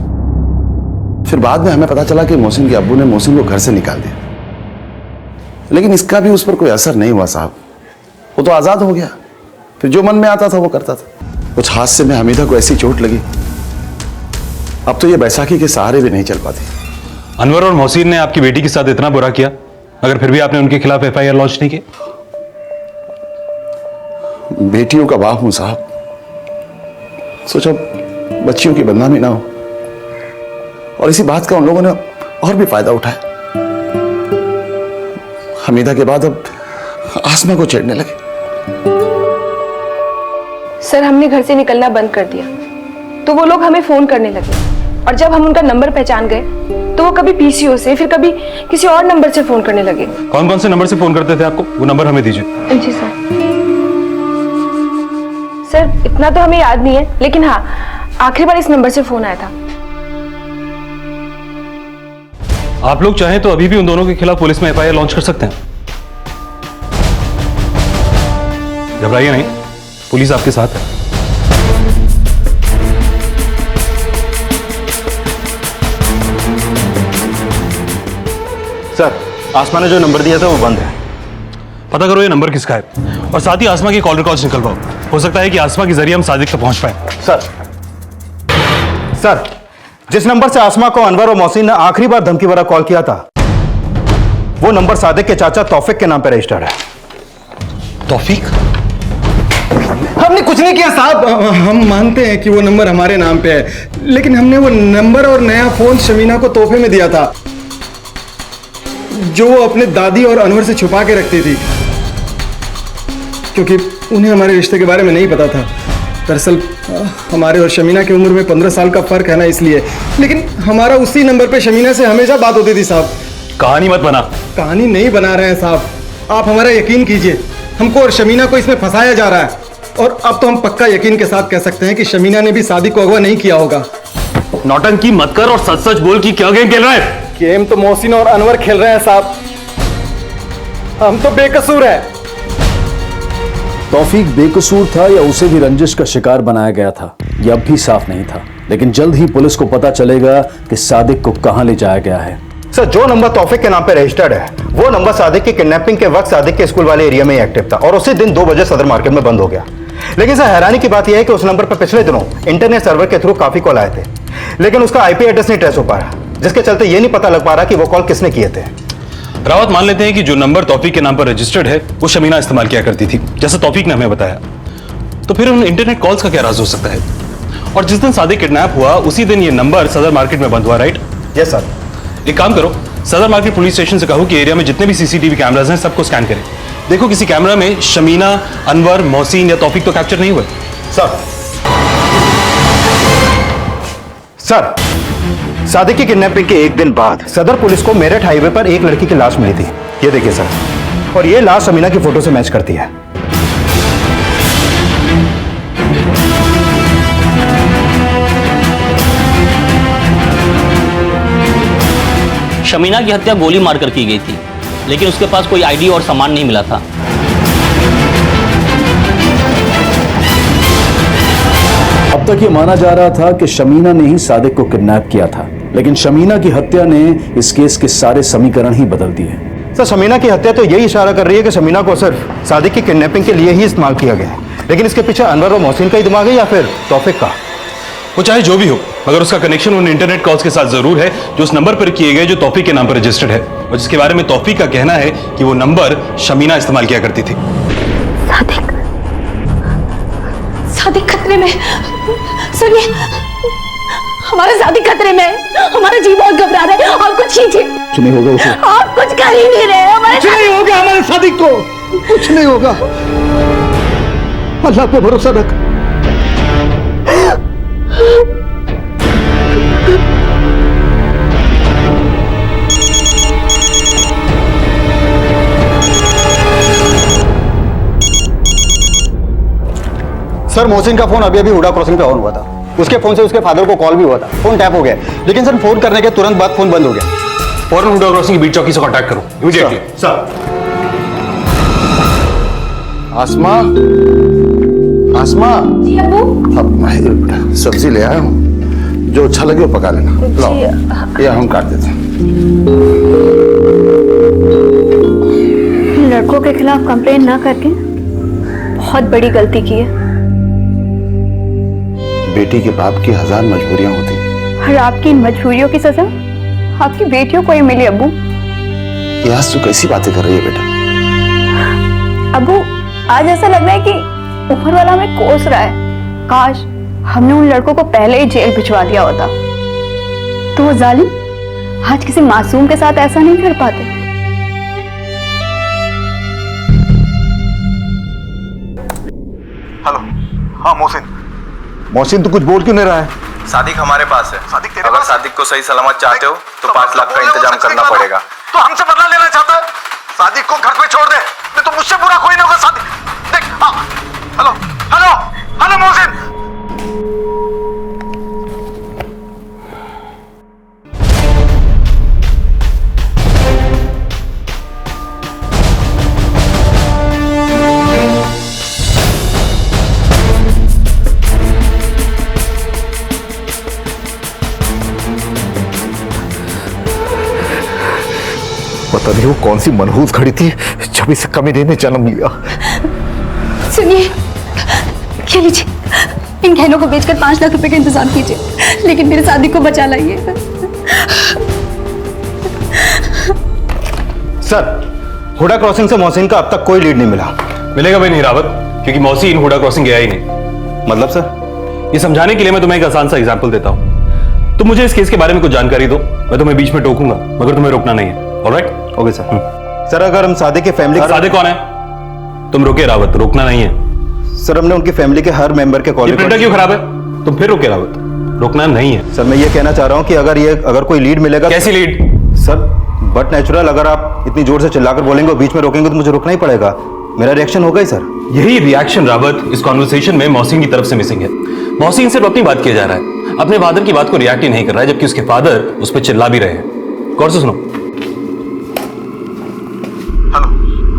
फिर बाद में हमें पता चला कि मोहसिन के अब्बू ने मोहसिन को घर से निकाल दिया, लेकिन इसका भी उस पर कोई असर नहीं हुआ साहब। वो तो आजाद हो गया, फिर जो मन में आता था वो करता था। कुछ हादसे में हमीदा को ऐसी चोट लगी, अब तो ये बैसाखी के सहारे भी नहीं चल पाती। अनवर और मोहसिन ने आपकी बेटी के साथ इतना बुरा किया, मगर फिर भी आपने उनके खिलाफ FIR लॉन्च नहीं की? बेटियों का बाप हूं साहब, सोचा बच्चियों की बदनामी ना हो, और इसी बात का उन लोगों ने और भी फायदा उठाया। हमीदा के बाद अब आसमा को छेड़ने लगे। सर, हमने घर से निकलना बंद कर दिया तो वो लोग हमें फोन करने लगे, और जब हम उनका नंबर पहचान गए तो वो कभी पीसीओ से, फिर कभी किसी और नंबर से फोन करने लगे। कौन कौन से नंबर से फोन करते थे आपको? वो नंबर हमें दीजिए। जी सर। सर, इतना तो हमें याद नहीं है, लेकिन हाँ, आखिरी बार इस नंबर से फोन आया था। आप लोग चाहें तो अभी भी उन दोनों के खिलाफ पुलिस में एफआईआर लॉन्च कर सकते हैं। घबराइए नहीं, पुलिस आपके साथ है। सर, आसमा ने जो नंबर दिया था वो बंद है। पता करो ये नंबर किसका है, और साथ ही आसमा की कॉल रिकॉर्ड्स निकलवाओ। हो सकता है कि आसमा के जरिए हम सादिक तक पहुंच पाए। सर, जिस नंबर से आसमा को अनवर और मोहसिन ने आखिरी बार धमकी भरा कॉल किया था, वो नंबर सादिक के चाचा तौफीक के नाम पर रजिस्टर्ड है। तौफीक? हमने कुछ नहीं किया साहब। हम मानते हैं कि वो नंबर हमारे नाम पे है, लेकिन हमने वो नंबर और नया फोन शमीना को तोहफे में दिया था, जो वो अपने दादी और अनवर से छुपा के रखती थी, क्योंकि उन्हें हमारे रिश्ते के बारे में नहीं पता था। दरअसल हमारे और शमीना की उम्र में 15 साल का फर्क है ना, इसलिए। लेकिन हमारा उसी नंबर पे शमीना से हमेशा बात होती थी साहब। कहानी मत बना। कहानी नहीं बना रहे हैं साहब, आप हमारा यकीन कीजिए। हमको और शमीना को इसमें फंसाया जा रहा है, और अब तो हम पक्का यकीन के साथ कह सकते हैं कि शमीना ने भी सादिक को अगवा नहीं किया होगा। नौटंकी मत कर और सच सच बोल कि क्या गेम खेल रहा है। गेम तो मोहसिन और अनवर खेल रहे हैं साहब, हम तो बेकसूर है। तौफीक बेकसूर था या उसे भी रंजिश का शिकार बनाया गया था, यह अब भी साफ नहीं था। लेकिन जल्द ही पुलिस को पता चलेगा कि सादिक को कहां ले जाया गया है। सर, जो नंबर तौफीक के नाम पे रजिस्टर्ड है, वो नंबर सादिक की किडनैपिंग के वक्त सादिक के स्कूल वाले एरिया में ही एक्टिव था, और उसी दिन 2 बजे सदर मार्केट में बंद हो गया। लेकिन सर, हैरानी की बात यह है कि उस नंबर पर पिछले दिनों इंटरनेट सर्वर के थ्रू काफी कॉल आए थे, लेकिन उसका आईपी एड्रेस नहीं ट्रेस हो पा रहा, जिसके चलते ये नहीं पता लग पा रहा कि वो कॉल किसने किए थे। रावत, मान लेते हैं कि जो नंबर तौफीक के नाम पर रजिस्टर्ड है वो शमीना इस्तेमाल किया करती थी, जैसा तौफीक ने हमें बताया। तो फिर उन इंटरनेट कॉल्स का क्या राज हो सकता है? और जिस दिन सादिक किडनैप हुआ उसी दिन ये नंबर सदर मार्केट में बंद हुआ, राइट? Yes sir. एक काम करो, सदर मार्केट पुलिस स्टेशन से कहो कि एरिया में जितने भी सीसीटीवी कैमरास हैं सबको स्कैन करें। देखो किसी कैमरा में शमीना, अनवर, मोहसिन या तौफीक तो कैप्चर नहीं हुए। सर, सादिक की किडनैपिंग के एक दिन बाद सदर पुलिस को मेरठ हाईवे पर एक लड़की की लाश मिली थी। ये देखिए सर, और ये लाश शमीना की फोटो से मैच करती है। शमीना की हत्या गोली मारकर की गई थी, लेकिन उसके पास कोई आईडी और सामान नहीं मिला था। अब तक ये माना जा रहा था कि शमीना ने ही सादिक को किडनैप किया था, लेकिन शमीना की हत्या ने इस केस के सारे समीकरण ही बदल दिए। सर, शमीना की हत्या तो यही इशारा कर रही है कि शमीना को सिर्फ सादिक की किडनैपिंग के लिए ही इस्तेमाल किया गया है, लेकिन इसके पीछे अनवर और मोहसिन का ही दिमाग है या फिर तौफीक का। वो चाहे जो भी हो, मगर उसका कनेक्शन उन इंटरनेट कॉल्स के साथ जरूर है जो उस नंबर पर किए गए जो तौफीक के नाम पर रजिस्टर्ड है, और जिसके बारे में तौफीक का कहना है कि वो नंबर शमीना इस्तेमाल किया करती थी। सादिक खतरे में। सर, ये हमारा सादिक खतरे में है। हमारा जी बहुत घबरा रहा है। आप कुछ कीजिए। कुछ नहीं होगा उसे। आप कुछ कर ही नहीं रहे। हमारे कुछ नहीं होगा हमारे सादिक को, कुछ नहीं होगा। अल्लाह पे भरोसा रख। सर, मोहसिन का फोन अभी अभी हुडा क्रॉसिंग पे ऑन हुआ था। उसके फोन से उसके फादर को कॉल भी हुआ था। फोन टैप हो गया, लेकिन सर फोन करने के तुरंत बाद फोन बंद हो गया। फौरन हुडा क्रॉसिंग की बीट चौकी से कांटेक्ट करो इमीडिएटली। सर। आसमा, आसमा। जी अब्बू। अब मैं सब्जी ले आया हूँ, जो अच्छा लगे वो पका लेना। लाओ, ये हम काट देते हैं। लड़कों के खिलाफ कंप्लेन ना करके बहुत बड़ी गलती की है। बेटी के बाप की 1000 मजबूरियां होती, और आपकी इन मजबूरियों की सजा आपकी बेटियों को ही मिली अब्बू। ये आज तू कैसी बातें कर रही है बेटा? अब्बू, आज ऐसा लग रहा है कि ऊपर वाला हमें कोस रहा है। काश हमने उन लड़कों को पहले ही जेल भिजवा दिया होता। तो वो जालिम आज किसी मासूम के साथ ऐसा नहीं कर पाते। हेलो। हाँ मोहसिन तू कुछ बोल क्यों नहीं रहा है? सादिक हमारे पास है। सादिक तेरे अगर पास? सादिक को सही सलामत चाहते हो तो 5 लाख का इंतजाम करना पड़ेगा। तो हमसे बदला लेना चाहता है? सादिक को घर पे छोड़ दे, नहीं तो मुझसे बुरा कोई नहीं होगा। सादिक देख। Hello hello hello Mohsin. पता नहीं वो कौन सी मनहूस घड़ी थी जब इस कमीने ने जन्म लिया। सुनिए, ये लीजिए, इन गहनों को बेचकर 5 लाख रुपए का इंतजाम कीजिए, लेकिन मेरे सादिक को बचा लाइए। सर, हुडा क्रॉसिंग से मोहसिन का अब तक कोई लीड नहीं मिला। मिलेगा भी नहीं रावत, क्योंकि मोहसिन हुडा क्रॉसिंग गया ही नहीं। मतलब सर? ये समझाने के लिए मैं तुम्हें एक आसान सा एग्जांपल देता हूं। तुम मुझे इस केस के बारे में कुछ जानकारी दो, मैं तुम्हें बीच में टोकूंगा, मगर तुम्हें रोकना नहीं है। ऑलराइट? Okay sir. सर, अगर हम सादिक के फैमिली सादिक कौन है? तुम रुके रावत, रोकना नहीं है। सर, हमने उनकी फैमिली के हर मेंबर के कॉल। प्रिंटर क्यों खराब है? तुम फिर रुके रावत, रोकना नहीं है। सर, मैं ये कहना चाह रहा हूँ कि अगर कोई लीड मिलेगा। कैसी लीड? सर, बट नेचुरल, अगर आप इतनी जोर से चिल्लाकर बोलेंगे और बीच में रोकेंगे तो मुझे रुकना ही पड़ेगा। मेरा रिएक्शन होगा ही सर। यही रिएक्शन रावत इस कॉन्वर्सेशन में मोहसिन की तरफ से मिसिंग है। मोहसिन सिर्फ अपनी बात किया जा रहा है, अपने फादर की बात को रिएक्ट ही नहीं कर रहा है, जबकि उसके फादर उस पर चिल्ला भी रहे हैं। गौर से सुनो। हेलो।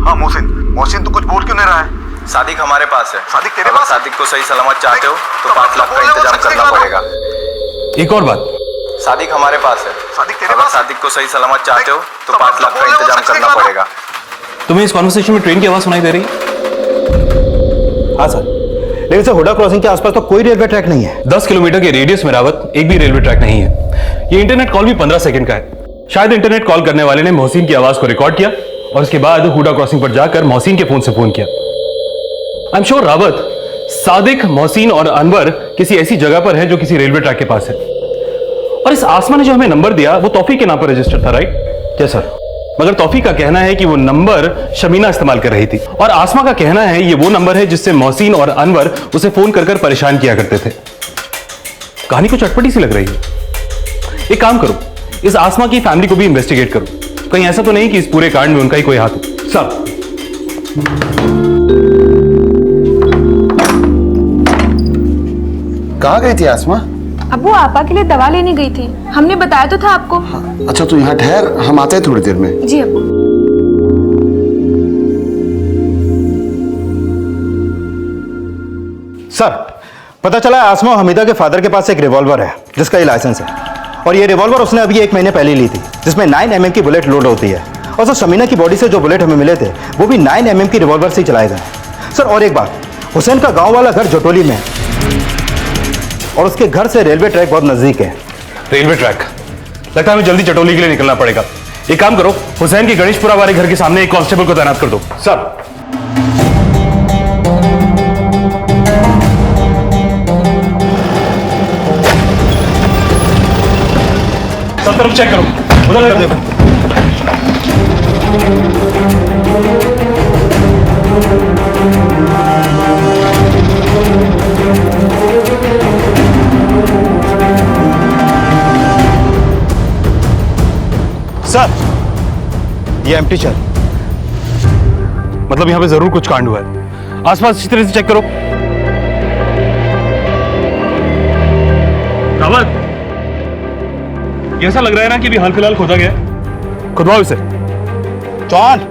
हाँ मोहसिन तू कुछ बोल क्यों नहीं रहा है? सादिक हमारे पास है। सादिक तेरे अगर पास? सादिक को सही सलामत चाहते हो तो 5 लाख का इंतजाम करना पड़ेगा। एक और बात, सादिक हमारे पास है। सादिक तेरे अगर पास? सादिक को सही सलामत चाहते हो तो 5 लाख का इंतजाम करना पड़ेगा। तुम्हें इस कॉन्वर्सेशन में ट्रेन की आवाज सुनाई दे रही है? हाँ सर, लेकिन सर हुडा क्रॉसिंग के आसपास तो कोई रेलवे ट्रैक नहीं है। 10 किलोमीटर के रेडियस में रावत एक भी रेलवे ट्रैक नहीं है। ये इंटरनेट कॉल भी 15 सेकंड का है। शायद इंटरनेट कॉल करने वाले ने मोहसिन की आवाज को रिकॉर्ड किया और उसके बाद हुडा क्रॉसिंग पर जाकर मोहसिन के फोन से फोन किया। I am sure Rawat, Sadiq, Mohsin और अनवर किसी ऐसी जगह पर है जो किसी रेलवे ट्रैक के पास है। और इस आसमा ने जो हमें नंबर दिया वो तौफीक के नाम पर रजिस्टर्ड था, राइट? क्या सर? मगर तौफीक का कहना है कि वो नंबर शमीना इस्तेमाल कर रही थी, और आसमा का कहना है ये वो नंबर है जिससे मोहसिन और अनवर उसे फोन कर परेशान किया करते थे। कहानी कुछ अटपटी सी लग रही है। एक काम करो, इस आसमा की फैमिली को भी इन्वेस्टिगेट करो, कहीं ऐसा तो नहीं कि इस पूरे कांड में उनका ही कोई हाथ हो। सर, कहाँ गई थी आसमा? अब वो आपा के लिए दवा लेने गई थी, हमने बताया तो था आपको। अच्छा तू यहाँ ठहर, हम आते हैं थोड़ी देर में। जी अब्बू। सर, पता चला आसमा हमीदा के फादर के पास एक रिवॉल्वर है जिसका ये लाइसेंस है, और ये रिवॉल्वर उसने अभी 1 महीने पहले ली थी, जिसमें 9 mm की बुलेट लोड होती है। और सर, शमीना की बॉडी से जो बुलेट हमें मिले थे वो भी 9 mm की रिवॉल्वर से ही चलाए गए। सर, और एक बात, हुसैन का गांव वाला घर जटोली में है और उसके घर से रेलवे ट्रैक बहुत नजदीक है। Railway track? लगता है हमें जल्दी चटोली के लिए निकलना पड़ेगा। एक काम करो, हुसैन के गणेशपुरा वाले घर के सामने एक कांस्टेबल को तैनात कर दो। सर। सब तरफ चेक करो, उधर देखो। सर, ये एम्प्टी चल। मतलब यहां पे जरूर कुछ कांड हुआ है। आसपास अच्छी तरह से चेक करो। रावत, ये ऐसा लग रहा है ना कि अभी हाल फिलहाल खोदा गया है। खुदवाओ इसे। जॉन।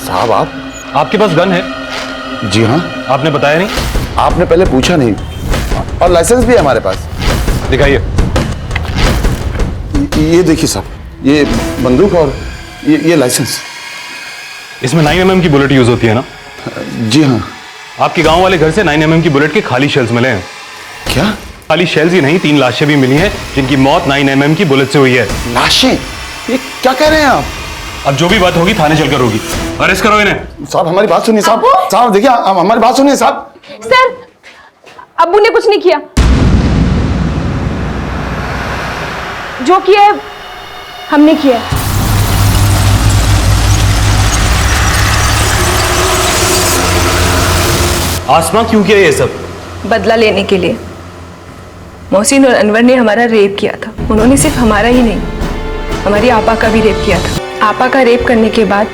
साहब, आप? आपके पास गन है? जी हाँ। आपने बताया नहीं? आपने पहले पूछा नहीं, और लाइसेंस भी है हमारे पास। दिखाइए। ये देखिए साहब, ये बंदूक और ये लाइसेंस। इसमें 9mm की बुलेट यूज होती है ना? जी हाँ। आपके गांव वाले घर से 9mm की बुलेट के खाली शेल्स मिले हैं। क्या? खाली शेल्स ही नहीं, 3 लाशें भी मिली हैं जिनकी मौत 9mm की बुलेट से हुई है। लाशें? ये क्या कह रहे हैं आप? अब जो भी बात होगी थाने चलकर होगी। अरेस्ट करो इन्हें। साहब हमारी बात सुनिए साहब। साहब देखिए, हमारी बात सुनिए साहब। सर, अब्बू ने कुछ नहीं किया। जो किया है हमने किया है। आसमां क्यों किया ये सब? बदला लेने के लिए। मोहसिन और अनवर ने हमारा रेप किया था। उन्होंने सिर्फ हमारा ही नहीं, हमारी आपा का भी रेप किया था। आपा का रेप करने के बाद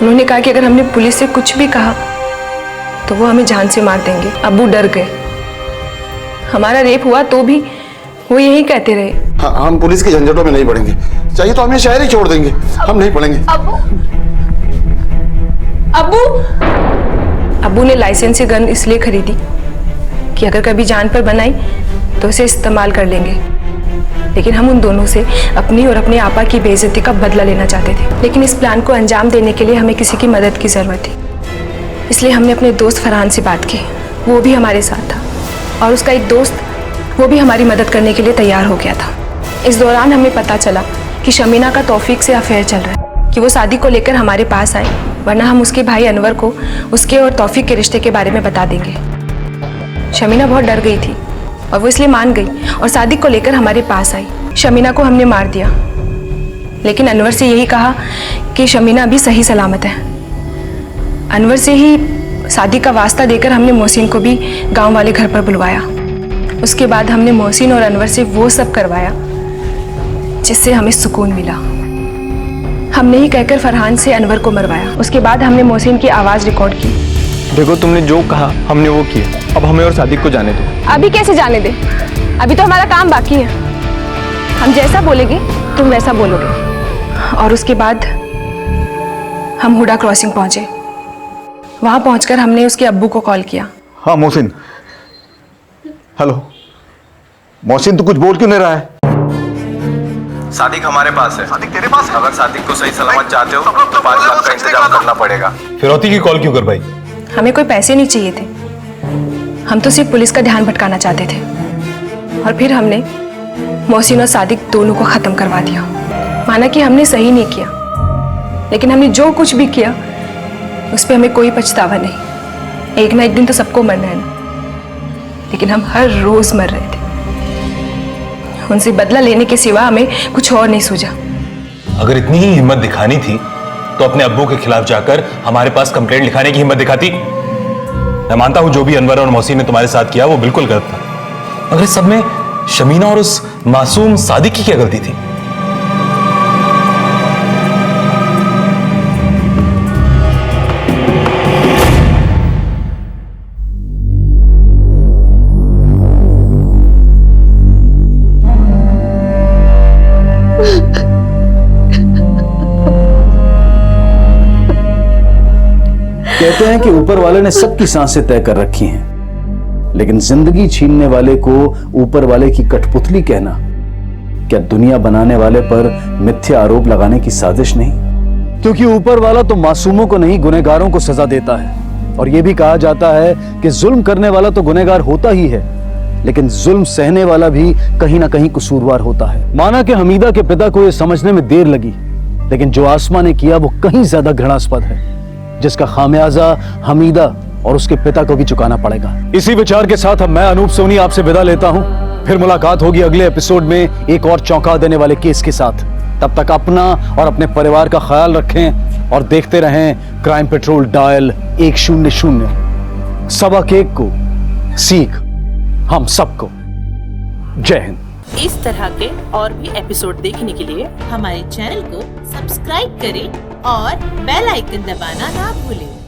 उन्होंने कहा कि अगर हमने पुलिस से कुछ भी कहा तो वो हमें जान से मार देंगे। अब्बू डर गए। हमारा रेप हुआ तो भी वो यही कहते रहे। हाँ, हम पुलिस के झंझटों में नहीं पड़ेंगे। चाहिए तो हम ये शहर ही छोड़ देंगे, हम नहीं पड़ेंगे। अब्बू ने लाइसेंसी गन इसलिए खरीदी कि अगर कभी जान पर बनाई तो उसे इस्तेमाल कर लेंगे। लेकिन हम उन दोनों से अपनी और अपने आपा की बेइज्जती का बदला लेना चाहते थे। लेकिन इस प्लान को अंजाम देने के लिए हमें किसी की मदद की जरूरत थी। इसलिए हमने अपने दोस्त फरहान से बात की। वो भी हमारे साथ था और उसका एक दोस्त, वो भी हमारी मदद करने के लिए तैयार हो गया था। इस दौरान हमें पता चला कि शमीना का तौफीक से अफेयर चल रहा है, कि वो शादी को लेकर हमारे पास आए, वरना हम उसके भाई अनवर को उसके और तौफीक के रिश्ते के बारे में बता देंगे। शमीना बहुत डर गई थी और वो इसलिए मान गई और शादी को लेकर हमारे पास आई। शमीना को हमने मार दिया, लेकिन अनवर से यही कहा कि शमीना अभी सही सलामत है। अनवर से ही शादी का वास्ता देकर हमने मोहसिन को भी गांव वाले घर पर बुलवाया। उसके बाद हमने मोहसिन और अनवर से वो सब करवाया जिससे हमें सुकून मिला। हमने ही कहकर फरहान से अनवर को मरवाया। उसके बाद हमने मोहसिन की आवाज़ रिकॉर्ड की। देखो, तुमने जो कहा हमने वो किया। अब हमें और सादिक को जाने दो। अभी कैसे जाने दे? अभी तो हमारा काम बाकी है। हम जैसा बोलेंगे तुम वैसा बोलोगे। और उसके बाद हम हुडा क्रॉसिंग पहुंचे। वहां पहुंचकर हमने उसके अब्बू को कॉल किया। हाँ मोहसिन। हेलो मोहसिन, तू कुछ बोल क्यों नहीं रहा है? सादिक हमारे पास है। सादिक तेरे पास है? अगर सादिक को सही सलामत चाहते हो तो 5 लाख का इंतजाम करना पड़ेगा। फिरौती की कॉल क्यों कर भाई? हमें कोई पैसे नहीं चाहिए थे। हम तो सिर्फ पुलिस का ध्यान भटकाना चाहते थे। और फिर हमने मोहसिन और सादिक दोनों को खत्म करवा दिया। माना कि हमने सही नहीं किया, लेकिन हमने जो कुछ भी किया उस पर हमें कोई पछतावा नहीं। एक ना एक दिन तो सबको मरना है ना, लेकिन हम हर रोज मर रहे थे। उनसे बदला लेने के सिवा हमें कुछ और नहीं सूझा। अगर इतनी ही हिम्मत दिखानी थी तो अपने अब्बू के खिलाफ जाकर हमारे पास कंप्लेंट लिखाने की हिम्मत दिखाती। मैं मानता हूं जो भी अनवर और मोहसिन ने तुम्हारे साथ किया वो बिल्कुल गलत था, मगर इस सब में शमीना और उस मासूम सादिक की क्या गलती थी? कहते हैं कि ऊपर वाले ने सबकी सांसें तय कर रखी हैं, लेकिन जिंदगी छीनने वाले को ऊपर वाले की कठपुतली कहना क्या दुनिया बनाने वाले पर मिथ्या आरोप लगाने की साजिश नहीं? क्योंकि ऊपर वाला तो मासूमों को नहीं गुनहगारों को सजा देता है। और यह भी कहा जाता है कि जुल्म करने वाला तो गुनहगार होता ही है, लेकिन जुल्म सहने वाला भी कहीं ना कहीं कसूरवार होता है। माना कि हमीदा के पिता को यह समझने में देर लगी, लेकिन जो आसमा ने किया वो कहीं ज्यादा घृणास्पद है, जिसका खामियाजा हमीदा और उसके पिता को भी चुकाना पड़ेगा। इसी विचार के साथ अब मैं अनूप सोनी आपसे विदा लेता हूं। फिर मुलाकात होगी अगले एपिसोड में एक और चौंका देने वाले केस के साथ। तब तक अपना और अपने परिवार का ख्याल रखें और देखते रहें क्राइम पेट्रोल डायल 100। सबक एक को सीख हम सबको। जय हिंद। इस तरह के और भी एपिसोड देखने के लिए हमारे चैनल को सब्सक्राइब करें और बेल आइकन दबाना ना भूलें।